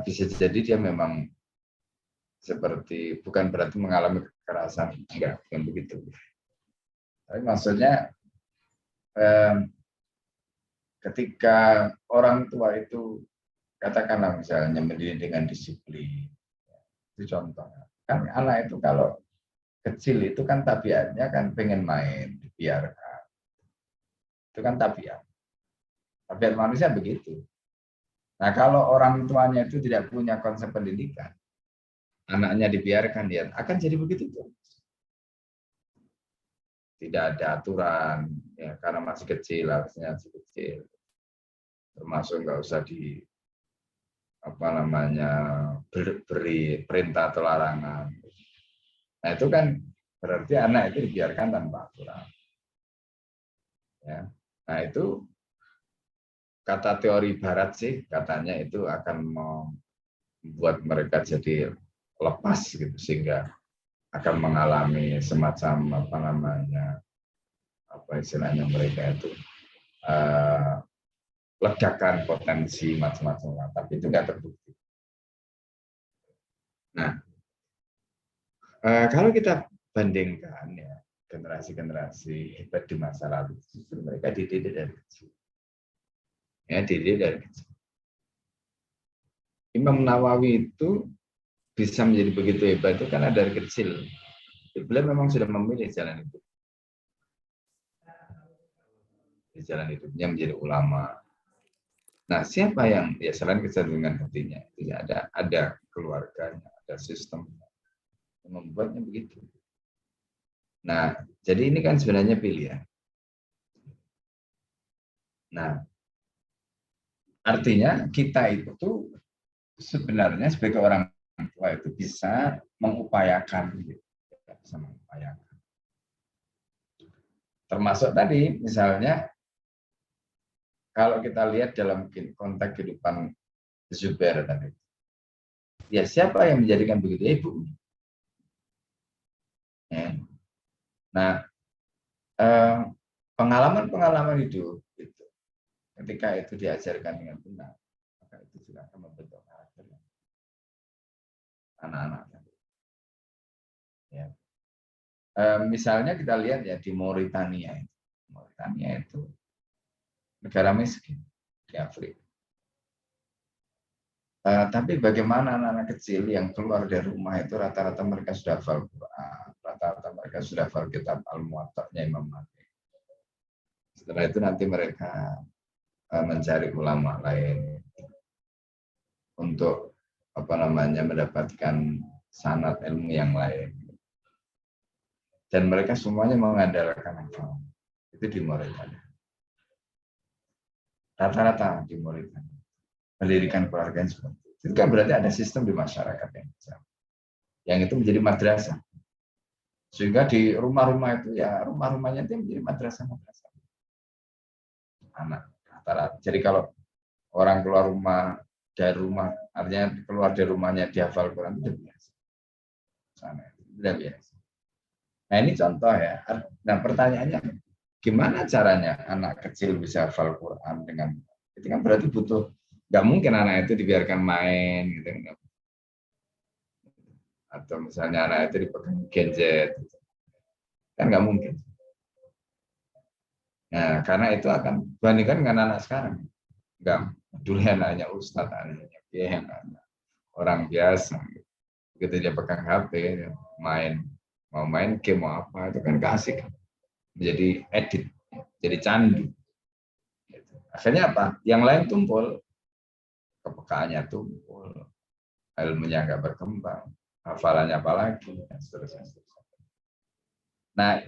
bisa jadi dia memang seperti bukan berarti mengalami kekerasan, enggak, bukan begitu. Tapi maksudnya ketika orang tua itu katakanlah misalnya mendidik dengan disiplin, itu contohnya. Kan anak itu kalau kecil itu kan tabiatnya kan pengen main, dibiarkan. Itu kan tabiat. Tabiat manusia begitu. Nah, kalau orang tuanya itu tidak punya konsep pendidikan, anaknya dibiarkan, dia akan jadi begitu tuh. Tidak ada aturan, ya, karena masih kecil, harusnya masih kecil. Termasuk nggak usah beri perintah atau larangan. Nah, itu kan berarti anak itu dibiarkan tanpa aturan. Ya. Nah, itu kata teori barat sih, katanya itu akan membuat mereka jadi lepas gitu, sehingga akan mengalami semacam apa istilahnya mereka itu ledakan potensi macam-macam, tapi itu nggak terbukti. Nah, kalau kita bandingkan ya generasi-generasi hebat di masa lalu, justru mereka dididik dari kecil. Ya, dididik dari kecil. Imam Nawawi itu bisa menjadi begitu hebat itu karena dari kecil beliau memang sudah memilih jalan itu. Di jalan hidupnya menjadi ulama. Nah, siapa yang ya selain kecenderungan hatinya, itu ada keluarganya, ada sistem yang membuatnya begitu. Nah, jadi ini kan sebenarnya pilihan. Nah, artinya kita itu sebenarnya sebagai orang tua itu bisa mengupayakan, gitu. Bisa mengupayakan. Termasuk tadi, misalnya kalau kita lihat dalam konteks kehidupan Zubair tadi, ya siapa yang menjadikan begitu? Ibu. Ya. Nah, pengalaman-pengalaman hidup itu, ketika itu diajarkan dengan benar, maka itu juga akan membentuk karakter anak-anak. Ya. Misalnya kita lihat ya di Mauritania itu negara miskin di Afrika. Tapi bagaimana anak-anak kecil yang keluar dari rumah itu rata-rata mereka sudah hafal Quran, rata-rata mereka sudah hafal kitab Al-Muwatta'nya Imam Malik. Setelah itu nanti mereka mencari ulama lain untuk mendapatkan sanad ilmu yang lain. Dan mereka semuanya mengandalkan hafal. Itu di Mauritania. Rata-rata di Mauritania. Pendidikan keluarga seperti itu. Itu kan berarti ada sistem di masyarakat yang itu menjadi madrasah. Sehingga di rumah-rumah itu ya rumah-rumahnya itu menjadi madrasah-madrasah. Anak rata-rata. Jadi kalau orang keluar dari rumah, artinya keluar dari rumahnya dihafal Quran itu sudah biasa. Sana itu sudah biasa. Nah, ini contoh ya. Nah, pertanyaannya gimana caranya anak kecil bisa hafal Quran dengan itu kan berarti butuh. Nggak mungkin anak itu dibiarkan main gitu. Atau misalnya anak itu dipegang gadget gitu. Kan nggak mungkin. Nah, karena itu akan bandingkan dengan anak sekarang. Nggak dulu anaknya ustadz, anaknya yang orang biasa. Begitu dia pegang HP, mau main game mau apa itu kan gak asik. Menjadi edit, jadi candu. Akhirnya apa? Yang lain tumpul, kepekaannya tumpul, ilmunya nggak berkembang, hafalannya apalagi, dan seterusnya. Nah,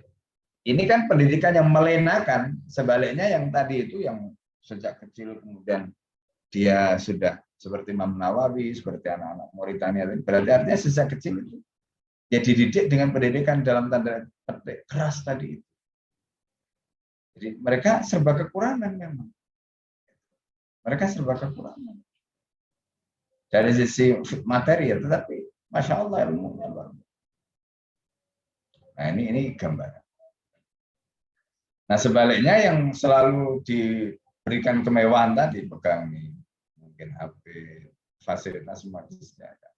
ini kan pendidikan yang melenakan. Sebaliknya yang tadi itu yang sejak kecil kemudian dia sudah seperti Imam Nawawi, seperti anak-anak Mauritania, berarti artinya sejak kecil itu ya dididik dengan pendidikan dalam tanda petik keras tadi itu. Jadi mereka serba kekurangan memang. Mereka serba kekurangan. Dari sisi materi ya, tetapi Masya Allah ilmunya luar biasa. Nah ini gambaran. Nah sebaliknya yang selalu diberikan kemewahan tadi, pegang nih, mungkin HP, fasilitas semua disediakan.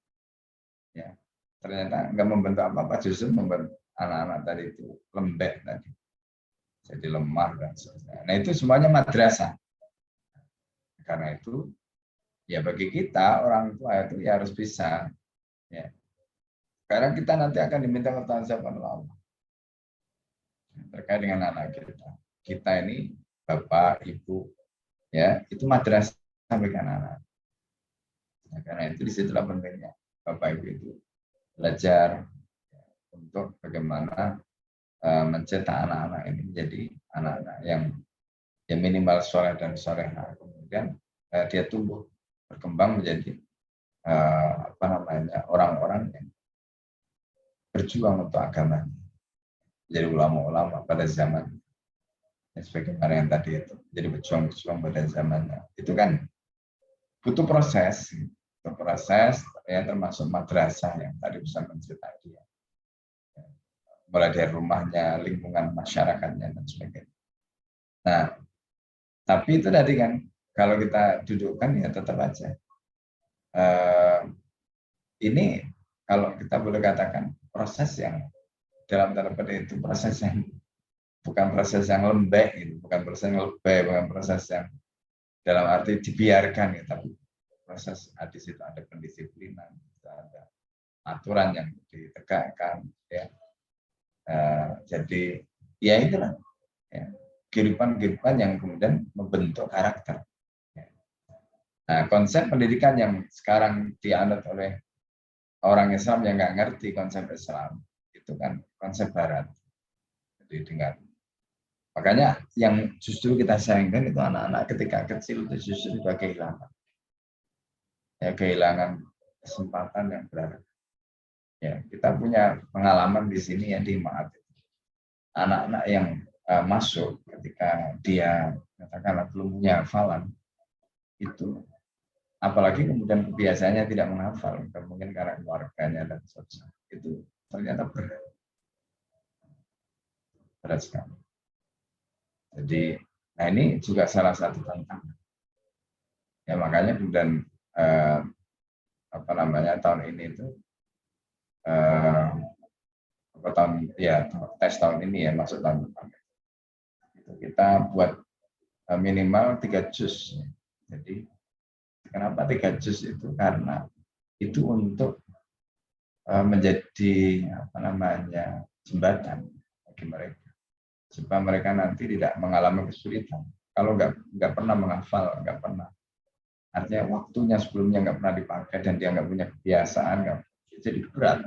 Ya, ternyata nggak membentuk apa-apa, justru membentuk anak-anak tadi itu lembek tadi, jadi lemah dan sebagainya. Nah itu semuanya madrasah. Karena itu ya bagi kita orang tua itu ya harus bisa. Ya. Karena kita nanti akan diminta pertanggungjawaban Allah terkait dengan anak kita. Kita ini bapak, ibu, ya itu madrasah bagi anak-anak. Nah, karena itu disitulah pentingnya bapak ibu itu belajar untuk bagaimana mencetak anak-anak ini menjadi anak-anak yang minimal soleh dan soleha, kemudian dia tumbuh berkembang menjadi orang-orang yang berjuang untuk agamanya, jadi ulama-ulama pada zaman sebagaimana yang tadi itu, jadi berjuang pada zamannya. Itu kan butuh proses ya, termasuk madrasah yang tadi bisa mencetak dia, mulai dari rumahnya, lingkungan masyarakatnya dan sebagainya. Nah, tapi itu tadi kan kalau kita dudukkan ya tetap aja ini kalau kita boleh katakan proses yang dalam tanda petik itu proses yang bukan proses yang lembek gitu, bukan proses yang lebay, bukan proses yang dalam arti dibiarkan ya, tapi proses di situ ada pendisiplinan, ada aturan yang ditegakkan ya. Jadi ya itulah ya, kehidupan yang kemudian membentuk karakter. Nah, konsep pendidikan yang sekarang dianut oleh orang Islam yang nggak ngerti konsep Islam itu kan konsep Barat. Jadi makanya yang justru kita sayangkan itu anak-anak ketika kecil itu justru juga kehilangan. Ya, kehilangan kesempatan yang berharga. Ya, kita punya pengalaman di sini ya di Maat. Anak-anak yang masuk ketika dia katakanlah belum punya hafalan itu, apalagi kemudian kebiasaannya tidak menghafal, mungkin karena keluarganya dan sebagainya, itu ternyata berat sekali. Jadi, nah ini juga salah satu tantangan. Ya makanya kemudian tahun ini itu tes tahun ini ya, masuk tahun depan itu kita buat minimal 3 juz. Jadi kenapa 3 juz itu? Karena itu untuk menjadi jembatan bagi mereka supaya mereka nanti tidak mengalami kesulitan. Kalau nggak pernah menghafal, nggak pernah, artinya waktunya sebelumnya nggak pernah dipakai dan dia nggak punya kebiasaan, jadi berat.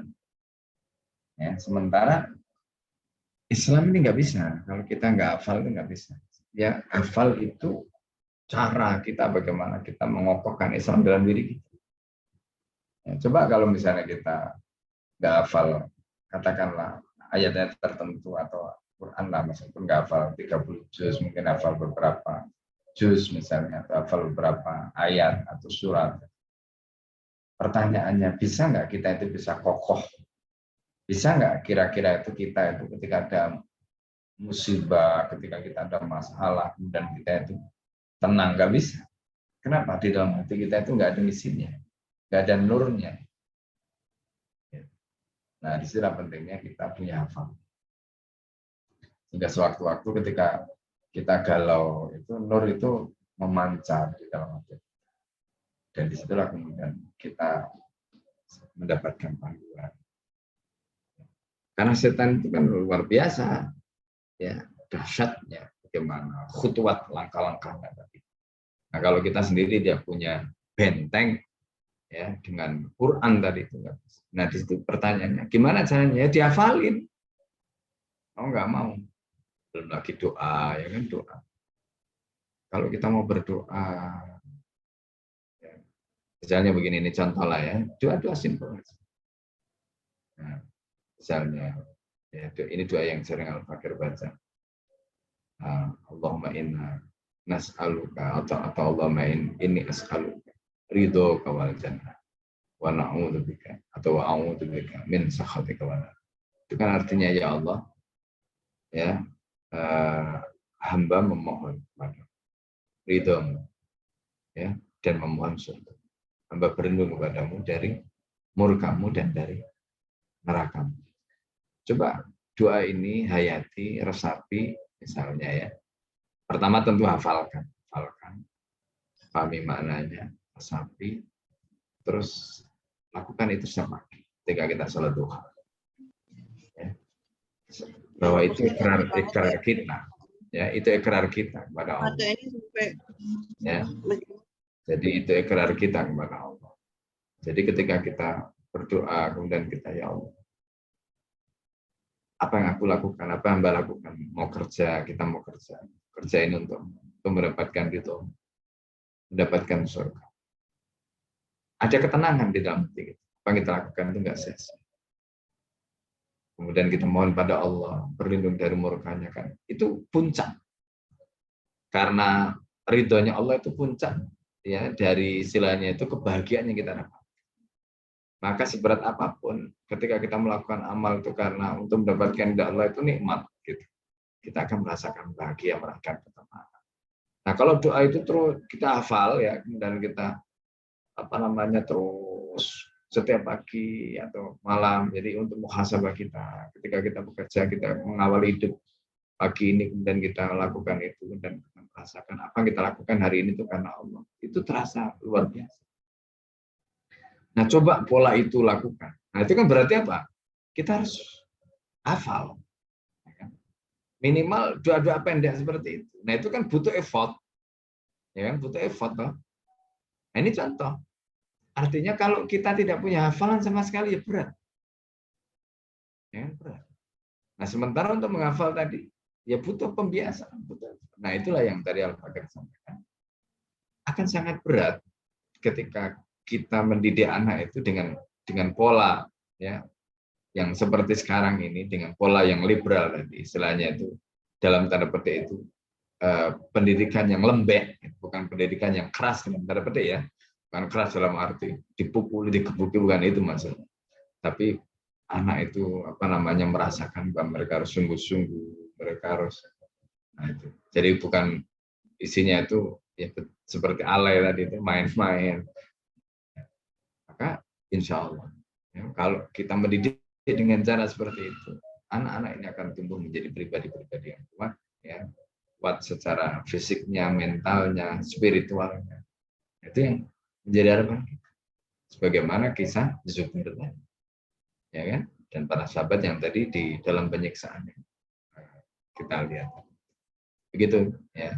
Ya, sementara Islam ini nggak bisa. Kalau kita nggak hafal itu nggak bisa. Ya, hafal itu cara kita bagaimana kita mengokohkan Islam dalam diri kita. Ya, coba kalau misalnya kita nggak hafal, katakanlah ayat-ayat tertentu atau Quran lah, meskipun nggak hafal 30 juz, mungkin hafal beberapa juz misalnya, atau hafal beberapa ayat atau surat. Pertanyaannya, bisa nggak kita itu bisa kokoh? Bisa nggak kira-kira itu kita itu ketika ada musibah, ketika kita ada masalah, dan kita itu tenang? Nggak bisa. Kenapa? Di dalam hati kita itu nggak ada misinya, nggak ada nurnya. Nah, disinilah pentingnya kita punya hafal. Hingga sewaktu-waktu ketika kita galau, itu nur itu memancar di dalam hati. Dan disitulah kemudian kita mendapatkan panduan. Karena setan itu kan luar biasa, ya dahsyatnya bagaimana khutuwat langkah-langkahnya tadi. Nah kalau kita sendiri dia punya benteng, ya dengan Quran tadi itu. Nah di situ pertanyaannya, gimana caranya? Ya dihafalin. Mau nggak mau, belum lagi doa, ya kan doa. Kalau kita mau berdoa, ya, misalnya begini, ini contoh lah ya, doa-doa simpel. Nah, misalnya, ya, ini doa yang sering Al-Fakir baca. Allahumma inna nas'aluka atau Allahumma inni as'aluka ridho kawal jannah wa na'udzubika atau wa a'udzubika min sakhatika wa nar. Itu kan artinya ya Allah, ya hamba memohon pada ridhomu, ya, dan memohon surga. Hamba berlindung kepadamu dari murkamu dan dari nerakamu. Coba doa ini hayati, resapi misalnya ya. Pertama tentu hafalkan, pahami maknanya, resapi, terus lakukan itu setiap pagi ketika kita sholat duha. Ya. Bahwa itu ikrar kita, ya, itu ikrar kita kepada Allah. Ya. Jadi itu ikrar kita kepada Allah. Jadi ketika kita berdoa kemudian kita ya Allah, apa yang aku lakukan, apa yang hamba lakukan, mau kerja, kita mau kerja ini untuk mendapatkan gitu, mendapatkan surga. Ada ketenangan di dalam hati kita. Apa yang kita lakukan itu enggak sia-sia. Kemudian kita mohon pada Allah, berlindung dari murkanya kan. Itu puncak. Karena ridhonya Allah itu puncak, ya, dari istilahnya itu kebahagiaan yang kita dapat. Maka seberat apapun ketika kita melakukan amal itu karena untuk mendapatkan ridha Allah itu nikmat gitu. Kita akan merasakan bahagia, merasakan ketenangan. Nah, kalau doa itu terus kita hafal ya, dan kita terus setiap pagi atau malam, jadi untuk muhasabah kita ketika kita bekerja, kita mengawali hidup pagi ini, kemudian kita lakukan itu dan kita merasakan apa yang kita lakukan hari ini itu karena Allah, itu terasa luar biasa. Nah, coba pola itu lakukan. Nah, itu kan berarti apa? Kita harus hafal. Minimal doa-doa pendek seperti itu. Nah, itu kan butuh effort. Ya kan, butuh effort toh. Nah, ini contoh. Artinya kalau kita tidak punya hafalan sama sekali ya berat. Ya, berat. Nah, sementara untuk menghafal tadi ya butuh pembiasaan, Nah, itulah yang tadi Al-Fakir sampaikan. Akan sangat berat ketika kita mendidik anak itu dengan pola ya yang seperti sekarang ini, dengan pola yang liberal tadi istilahnya itu, dalam tanda petik itu pendidikan yang lembek, bukan pendidikan yang keras dalam tanda petik ya, bukan keras dalam arti dipukuli, digebuki, bukan itu maksudnya, tapi anak itu merasakan bahwa mereka harus sungguh-sungguh, mereka harus, nah itu. Jadi bukan isinya itu ya seperti alay tadi itu main-main. Maka insya Allah ya, kalau kita mendidik dengan cara seperti itu, anak-anak ini akan tumbuh menjadi pribadi-pribadi yang kuat, ya, kuat secara fisiknya, mentalnya, spiritualnya. Itu yang menjadi harapan kita. Sebagaimana kisah Zubair, ya kan, dan para sahabat yang tadi di dalam penyiksaan kita lihat. Begitu ya,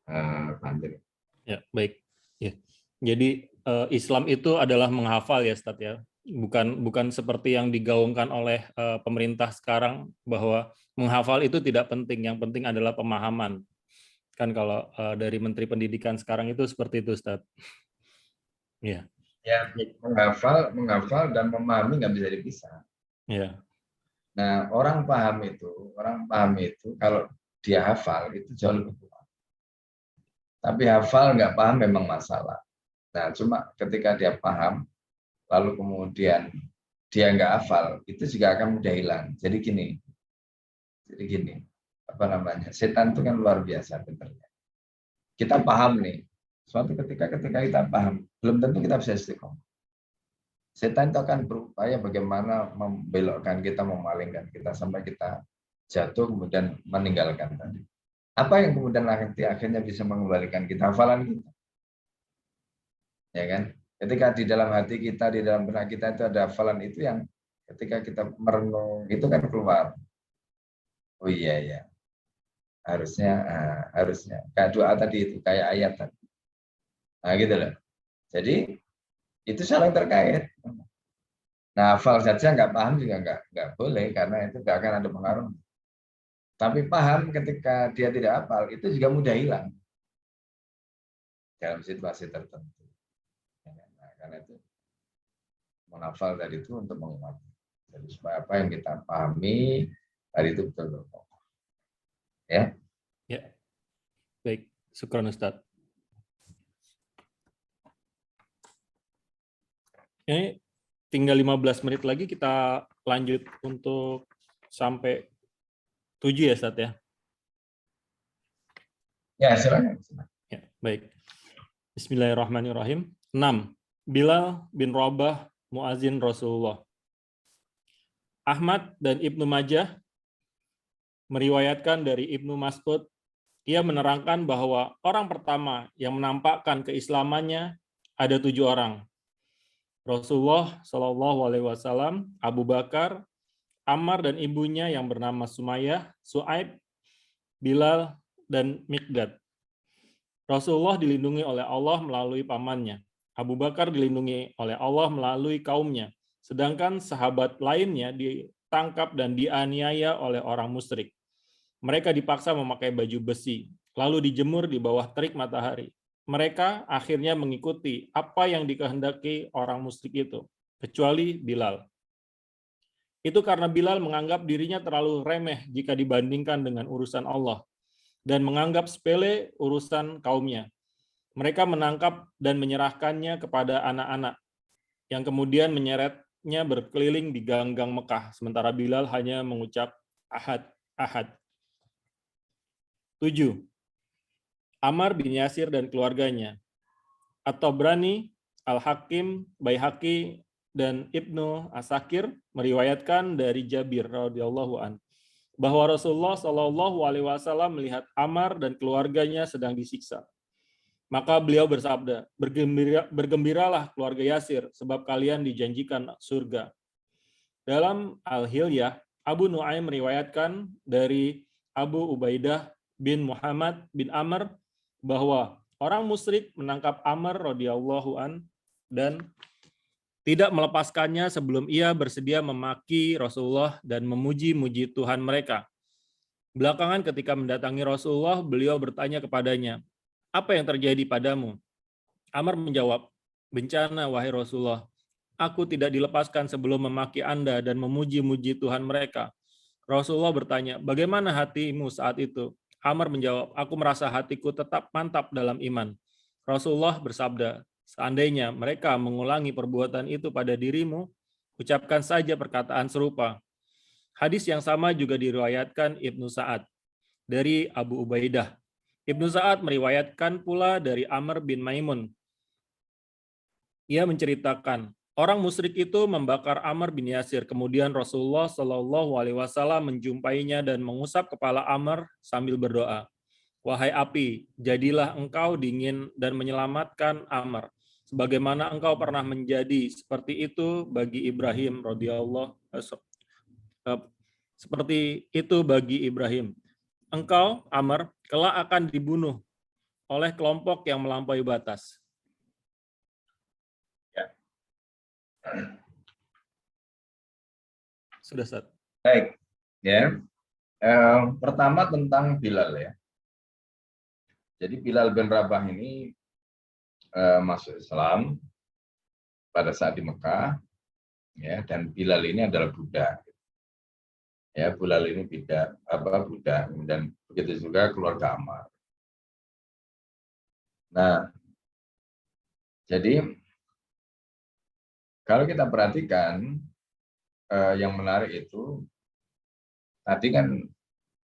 Pak Andri. Ya, baik. Ya. Jadi Islam itu adalah menghafal ya, Ustaz ya. Bukan seperti yang digaungkan oleh pemerintah sekarang bahwa menghafal itu tidak penting, yang penting adalah pemahaman. Kan kalau dari Menteri Pendidikan sekarang itu seperti itu, Ustaz. Ya. Ya, menghafal dan memahami nggak bisa dipisah. Ya. Nah, orang paham itu kalau dia hafal itu jauh lebih kuat. Tapi hafal nggak paham memang masalah. Nah, cuma ketika dia paham, lalu kemudian dia nggak hafal, itu juga akan mudah hilang. Jadi gini, setan itu kan luar biasa pinternya. Kita paham nih, suatu ketika kita paham, belum tentu kita bisa istiqomah. Setan itu akan berupaya bagaimana membelokkan kita, memalingkan kita sampai kita jatuh kemudian meninggalkan tadi. Apa yang kemudian akhirnya bisa mengembalikan kita? Hafalan kita. Ya kan? Ketika di dalam hati kita, di dalam benak kita itu ada hafalan itu yang ketika kita merenung itu kan keluar. Oh iya ya. Harusnya kayak doa tadi itu, kayak ayat tadi. Nah, gitu loh. Jadi itu saling terkait. Nah, hafal saja nggak paham juga nggak boleh karena itu nggak akan ada pengaruh. Tapi paham ketika dia tidak hafal itu juga mudah hilang dalam situasi tertentu. Nah, karena itu menghafal tadi itu untuk menguatkan. Jadi supaya apa yang kita pahami tadi itu betul-betul. Ya. Ya. Baik, syukran Ustaz. Ini tinggal 15 menit lagi kita lanjut untuk sampai 7 ya, Ustaz ya? Ya, silakan. Ya, baik. Bismillahirrahmanirrahim. 6. Bilal bin Rabah, muazin Rasulullah. Ahmad dan Ibnu Majah meriwayatkan dari Ibnu Mas'ud, ia menerangkan bahwa orang pertama yang menampakkan keislamannya ada 7 orang. Rasulullah Shallallahu Alaihi Wasallam, Abu Bakar, Ammar dan ibunya yang bernama Sumayyah, Su'aib, Bilal, dan Miqdad. Rasulullah dilindungi oleh Allah melalui pamannya. Abu Bakar dilindungi oleh Allah melalui kaumnya. Sedangkan sahabat lainnya ditangkap dan dianiaya oleh orang musyrik. Mereka dipaksa memakai baju besi, lalu dijemur di bawah terik matahari. Mereka akhirnya mengikuti apa yang dikehendaki orang musyrik itu, kecuali Bilal. Itu karena Bilal menganggap dirinya terlalu remeh jika dibandingkan dengan urusan Allah, dan menganggap sepele urusan kaumnya. Mereka menangkap dan menyerahkannya kepada anak-anak, yang kemudian menyeretnya berkeliling di gang-gang Mekah, sementara Bilal hanya mengucap ahad, ahad. 7. Ammar bin Yasir dan keluarganya. At-Tabrani, Al-Hakim, Baihaqi, dan Ibnu Asakir meriwayatkan dari Jabir radhiyallahu an bahwa Rasulullah Shallallahu Alaihi Wasallam melihat Ammar dan keluarganya sedang disiksa. Maka beliau bersabda, bergembiralah keluarga Yasir, sebab kalian dijanjikan surga. Dalam Al-Hilyah, Abu Nu'aim meriwayatkan dari Abu Ubaidah bin Muhammad bin Amr bahwa orang musyrik menangkap Ammar radhiyallahu an dan tidak melepaskannya sebelum ia bersedia memaki Rasulullah dan memuji-muji Tuhan mereka. Belakangan ketika mendatangi Rasulullah, beliau bertanya kepadanya, "Apa yang terjadi padamu?" Ammar menjawab, "Bencana, wahai Rasulullah. Aku tidak dilepaskan sebelum memaki Anda dan memuji-muji Tuhan mereka." Rasulullah bertanya, "Bagaimana hatimu saat itu?" Ammar menjawab, "Aku merasa hatiku tetap mantap dalam iman." Rasulullah bersabda, "Seandainya mereka mengulangi perbuatan itu pada dirimu, ucapkan saja perkataan serupa." Hadis yang sama juga diriwayatkan Ibnu Sa'ad dari Abu Ubaidah. Ibnu Sa'ad meriwayatkan pula dari Amr bin Maimun. Ia menceritakan, orang musyrik itu membakar Ammar bin Yasir. Kemudian Rasulullah Shallallahu Alaihi Wasallam menjumpainya dan mengusap kepala Ammar sambil berdoa, "Wahai api, jadilah engkau dingin dan menyelamatkan Ammar, sebagaimana engkau pernah menjadi seperti itu bagi Ibrahim radhiyallahu seperti itu bagi Ibrahim. Engkau, Ammar, kelak akan dibunuh oleh kelompok yang melampaui batas." Sudah, Ustaz. Baik, ya. Pertama tentang Bilal ya. Jadi Bilal bin Rabah ini masuk Islam pada saat di Mekah, ya. Dan Bilal ini adalah budak. Ya, Bilal ini budak, dan begitu juga keluarga Ammar. Nah, jadi kalau kita perhatikan, yang menarik itu tadi kan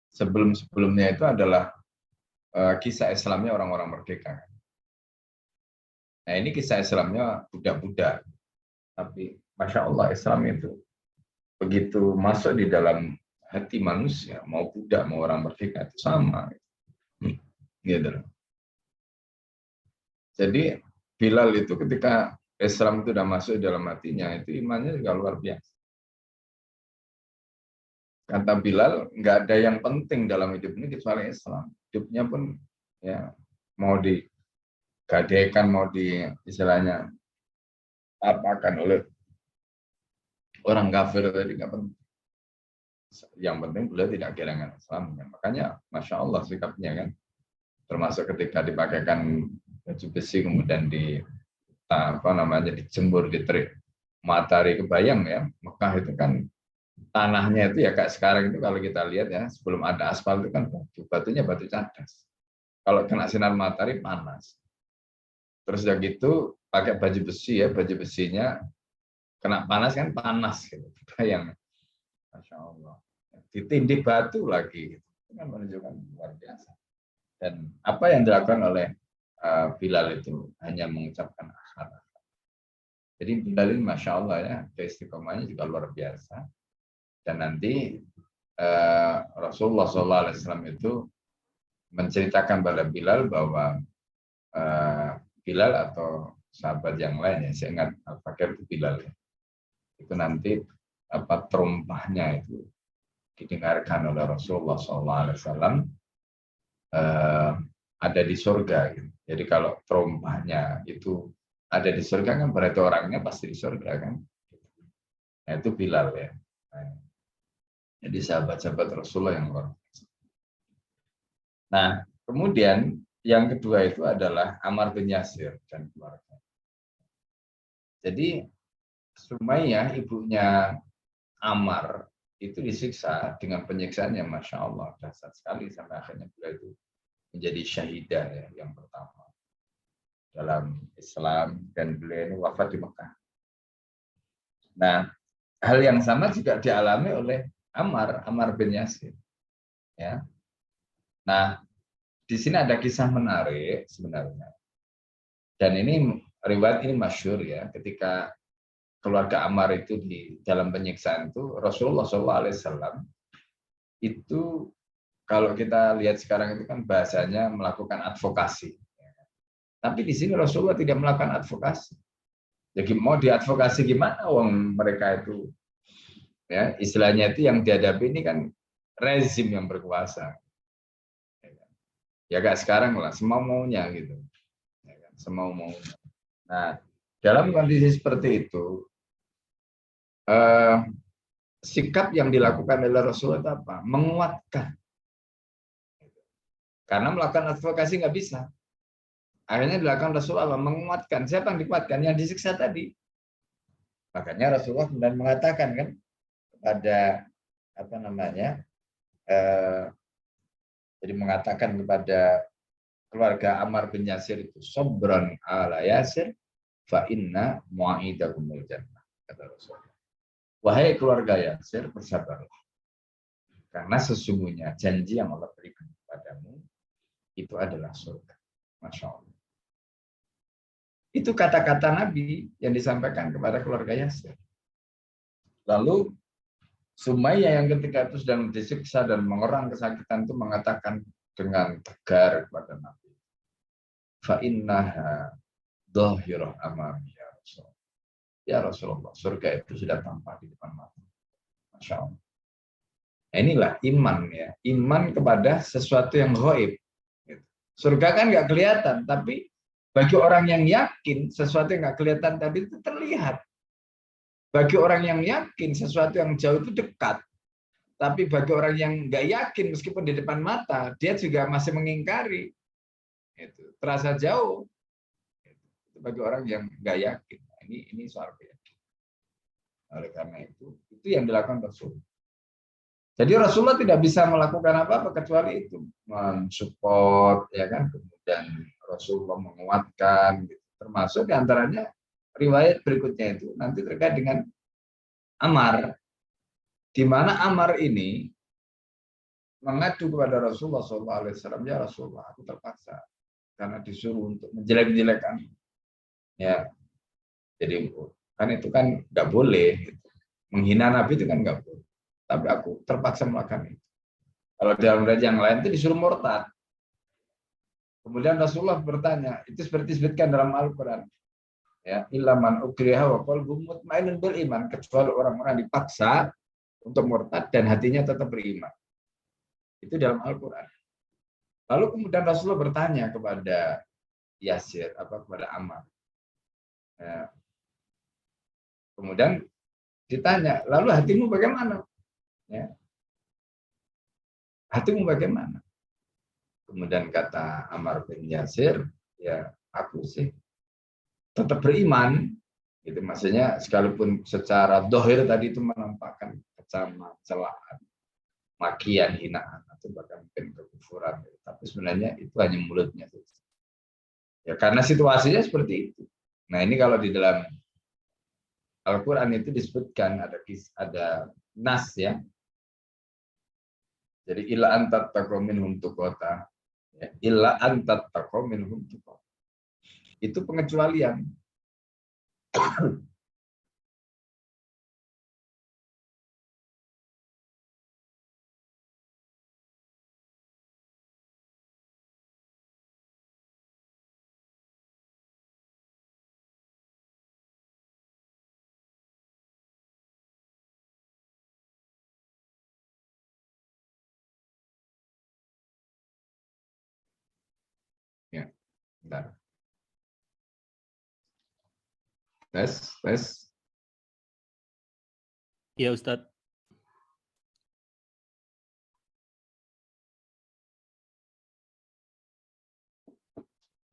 sebelumnya itu adalah kisah Islamnya orang-orang merdeka. Nah, ini kisah Islamnya budak-budak. Tapi Masya Allah, Islam itu begitu masuk di dalam hati manusia, mau budak, mau orang merdeka, itu sama. Gitu. Jadi Bilal itu ketika Islam itu sudah masuk dalam hatinya, itu imannya juga luar biasa. Kata Bilal, nggak ada yang penting dalam hidup ini kecuali Islam. Hidupnya pun ya mau digadaikan, mau istilahnya apakan oleh orang kafir tadi nggak penting. Yang penting beliau tidak kehilangan Islamnya. Makanya Masya Allah sikapnya kan. Termasuk ketika dipakaikan baju besi kemudian dijemur di terik matahari, kebayang ya, Mekah itu kan tanahnya itu ya kayak sekarang itu kalau kita lihat ya, sebelum ada aspal itu kan batunya batu cadas. Kalau kena sinar matahari panas. Terus udah gitu pakai baju besi ya, baju besinya kena panas kan panas gitu. Yang Masya Allah. Ditindih batu lagi. Itu kan menunjukkan luar biasa. Dan apa yang dilakukan oleh Bilal itu hanya mengucapkan akhir. Jadi Bilal ini Masya Allah ya, keistiqomahnya juga luar biasa. Dan nanti Rasulullah SAW itu menceritakan pada Bilal bahwa Bilal atau sahabat yang lain ya, saya ingat Al-Fakir itu Bilal ya. Itu nanti terumpahnya itu didengarkan oleh Rasulullah SAW ada di surga. Gitu. Jadi kalau terumpahnya itu ada di surga kan berarti orangnya pasti di surga kan. Nah, itu Bilal ya. Nah, jadi sahabat-sahabat Rasulullah yang luar biasa. Nah, kemudian yang kedua itu adalah Ammar bin Yasir dan keluarga. Jadi Sumayyah ibunya Ammar itu disiksa dengan penyiksaan yang Masya Allah dahsyat sekali sampai akhirnya beliau itu menjadi syahidah ya, yang pertama dalam Islam dan beliau ini wafat di Mekah. Nah, hal yang sama juga dialami oleh Ammar bin Yasir. Ya. Nah, di sini ada kisah menarik sebenarnya. Dan ini riwayat ini masyhur ya, ketika keluarga Ammar itu di dalam penyiksaan itu Rasulullah SAW itu kalau kita lihat sekarang itu kan bahasanya melakukan advokasi. Tapi di sini Rasulullah tidak melakukan advokasi. Jadi mau diadvokasi gimana? Wong mereka itu ya istilahnya itu yang dihadapi ini kan rezim yang berkuasa. Ya gak sekarang lah, semau-maunya gitu. Ya kan? Semau-maunya. Nah, dalam kondisi seperti itu, sikap yang dilakukan oleh Rasulullah itu apa? Menguatkan. Karena melakukan advokasi nggak bisa. Akhirnya dilakukan Rasulullah menguatkan. Siapa yang dikuatkan? Yang disiksa tadi. Makanya Rasulullah kemudian mengatakan kan kepada apa namanya? Jadi mengatakan kepada keluarga Ammar bin Yasir itu, "Sobran ala Yasir fa inna mu'idakumul jannah," kata Rasulullah. Wahai keluarga Yasir, bersabarlah. Karena sesungguhnya janji yang Allah berikan kepadamu itu adalah surga. Masya Allah. Itu kata-kata Nabi yang disampaikan kepada keluarga Yasir. Lalu Sumayyah yang ketika itu sedang disiksa dan mengerang kesakitan itu mengatakan dengan tegar kepada Nabi, "Fa innaha dhahirah amami ya Rasul." Ya Rasulullah, surga itu sudah tampak di depan mata. Masya Allah. Nah, inilah iman ya, iman kepada sesuatu yang gaib. Surga kan nggak kelihatan, tapi bagi orang yang yakin sesuatu yang nggak kelihatan tadi itu terlihat. Bagi orang yang yakin sesuatu yang jauh itu dekat. Tapi bagi orang yang nggak yakin meskipun di depan mata, dia juga masih mengingkari. Itu terasa jauh. Itu bagi orang yang nggak yakin. Ini soal keyakinan. Oleh karena itu yang dilakukan Rasul. Jadi Rasulullah tidak bisa melakukan apa-apa kecuali itu, mensupport, ya kan. Kemudian Rasulullah menguatkan, gitu. Termasuk diantaranya riwayat berikutnya itu nanti terkait dengan Ammar, di mana Ammar ini mengadu kepada Rasulullah SAW, ya Rasulullah, aku terpaksa karena disuruh untuk menjelek-jelekan, ya. Jadi kan itu kan nggak boleh, gitu. Menghina Nabi itu kan nggak boleh. Tapi aku terpaksa melakukan itu. Kalau dalam riwayat yang lain itu disuruh murtad. Kemudian Rasulullah bertanya, itu seperti disebutkan dalam Al-Quran. Ya, ilaman ukriha wa qalbuhu mutmainnun bil iman, kecuali orang-orang dipaksa untuk murtad dan hatinya tetap beriman. Itu dalam Al-Quran. Lalu kemudian Rasulullah bertanya kepada Yasir, kepada Ammar. Ya. Kemudian ditanya, lalu hatimu bagaimana? Ya. Hatimu bagaimana? Kemudian kata Ammar bin Yasir, ya aku sih tetap beriman, gitu. Maksudnya sekalipun secara dohir tadi itu menampakkan kecaman, celaan, makian, hinaan, atau bahkan mungkin kekufuran, gitu. Tapi sebenarnya itu hanya mulutnya. Ya karena situasinya seperti itu. Nah ini kalau di dalam Al-Quran itu disebutkan ada nas ya. Jadi illa antat taqwa minhum tuqata. Ya, illa antat taqwa minhum tuqata. Itu pengecualian. Ya, bentar. Tes. Iya Ustadz.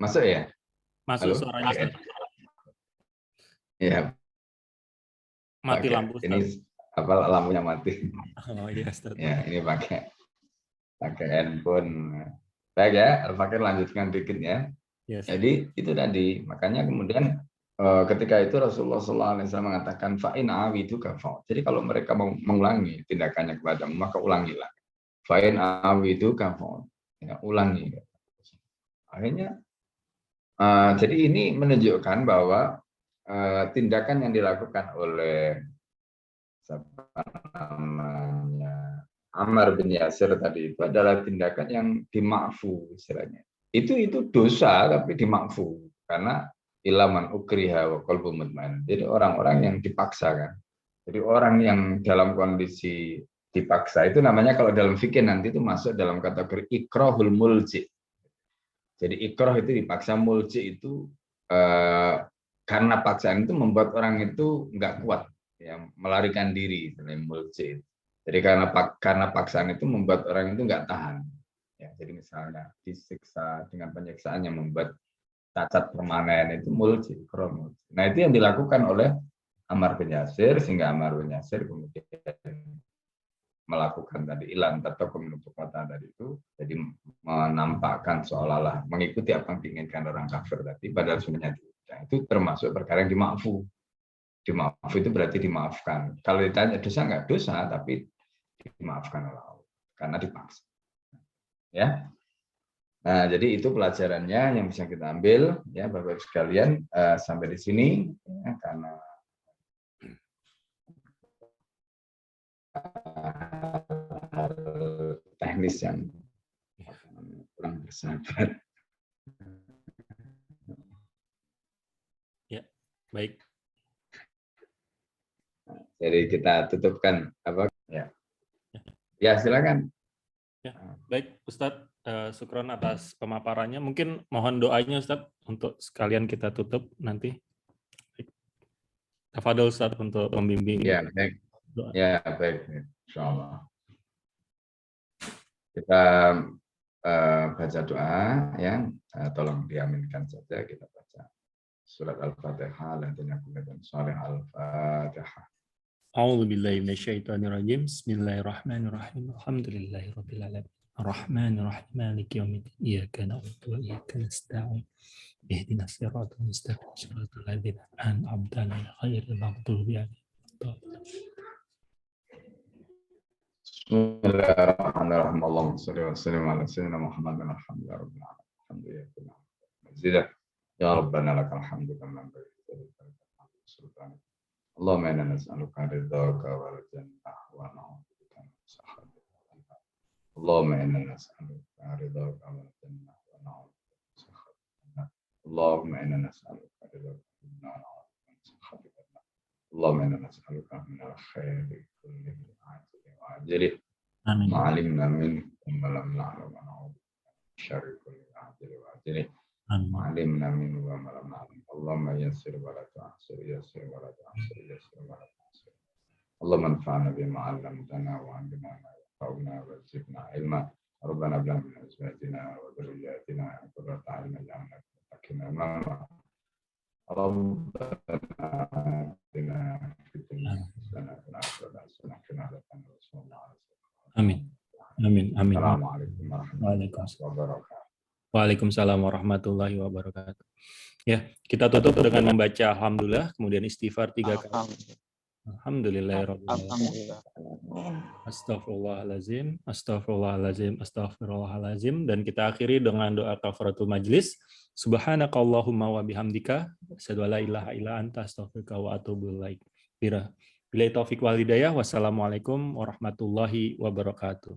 Masuk ya? Masuk Halo? suaranya Ustadz. Ya, Mati pakai. lampu Ini Ustadz. apa lampunya mati? Oh iya Ustadz. Ya, ini pakai handphone. Baik ya, Al-Fakir lanjutkan dikit ya. Yes. Jadi itu tadi, makanya kemudian ketika itu Rasulullah SAW mengatakan fa'in awidu kafau. Jadi kalau mereka mau mengulangi tindakannya kepadamu, maka ulangilah. Fa'in awidu kafau. Ya, ulangi. Akhirnya, jadi ini menunjukkan bahwa tindakan yang dilakukan oleh siapa namanya Ammar bin Yasir tadi itu adalah tindakan yang dimakfu istilahnya. Itu dosa tapi dimakfu karena ilaman ukriha wa qalbu mutmain. Jadi orang-orang yang dipaksa kan. Jadi orang yang dalam kondisi dipaksa itu namanya kalau dalam fikih nanti itu masuk dalam kategori ikrahul mulji. Jadi ikrah itu dipaksa, mulji itu karena paksaan itu membuat orang itu nggak kuat, ya, melarikan diri, mulji. Jadi karena paksaan itu membuat orang itu nggak tahan. Ya, jadi misalnya disiksa dengan penyiksaan yang membuat cacat permanen itu mulji, ikrah mulji. Nah itu yang dilakukan oleh Ammar bin Yasir sehingga Ammar bin Yasir kemudian melakukan tadi ilan atau menutup kota tadi itu, jadi menampakkan seolah-olah mengikuti apa yang diinginkan orang kafir tadi, padahal sebenarnya itu termasuk perkara yang dimaafkan. Dimaaf itu berarti dimaafkan. Kalau ditanya dosa nggak dosa, tapi dimaafkan oleh Allah karena dipaksa. Ya. Nah, jadi itu pelajarannya yang bisa kita ambil ya Bapak Ibu sekalian sampai di sini ya, karena teknis yang kurang bersahabat. Ya, baik. Jadi kita tutupkan apa ya. Ya, silakan. Ya, baik Ustadz, syukron atas pemaparannya. Mungkin mohon doanya Ustadz untuk sekalian kita tutup nanti. Tafadhol Ustadz untuk membimbing. Ya, baik. Doa. Ya, baik. Insyaallah. Kita baca doa ya. Tolong diaminkan saja, kita baca surat Al-Fatihah dan tindakan saleh Al-Fatihah. A'udzu billahi minasyaitonir rajim. Bismillahirrahmanirrahim. Alhamdulillahirabbil alamin. Arrahmanir rahim. Maliki yaumiddin. Iyyaka na'budu wa iyyaka nasta'in. Ihdinas siratal mustaqim. Shiratal ladzina an'amta 'alaihim ghairil maghdubi 'alaihim. Bismillahirrahmanirrahim. Allahumma shalli wa sallim ala sayyidina Muhammadin alhamdulillahirabbil alamin. Alhamdulillah. Ya Rabbana lakal hamdu kama yanbaghi. Allahumma inna nas'aluka ridhaka wal jannah wa na'udzubika min sakhatika. Allahumma inna nas'aluka ridhaka wal jannah wa na'udzubika min sakhatika. Allahumma inna nas'aluka ridhaka wal jannah wa na'udzubika min sakhatika. Allahumma inna nas'aluka min al-khairi kullihi ajlihi wa ajlihi. Amin. Ma'alimna min wa lam na'lam wa na'udzubika min syarri kulli ajlihi wa ajlihi. Ma'alimna min wa lam na'lam. Allahumma yassir wa la tu'assir, yassir wa la tu'assir, yassir wa la tu'assir. Allahumma anfa'na bima 'allamtana wa 'allimna ma yanfa'una wa zidna ilma. Rabbana hab lana min azwajina wa dhurriyyatina qurrata a'yun waj'alna lil muttaqina imama. Rabbana atina fid dunya hasanatan wa fil akhirati hasanatan wa qina adzabannar. Amin. Amin. Amin. Assalamualaikum warahmatullahi wabarakatuh. Waalaikumsalam warahmatullahi wabarakatuh. Ya, kita tutup dengan membaca alhamdulillah, kemudian istighfar 3 kali. Alhamdulillahirabbil alamin. Alhamdulillah. Astaghfirullahalazim, astaghfirullahalazim, astaghfirullahalazim, dan kita akhiri dengan doa kafaratul majlis. Subhanakallahumma wa bihamdika asyhadu an la ilaha illa anta astaghfiruka wa atubu ilaik. Billahi taufik wal hidayah. Wassalamualaikum warahmatullahi wabarakatuh.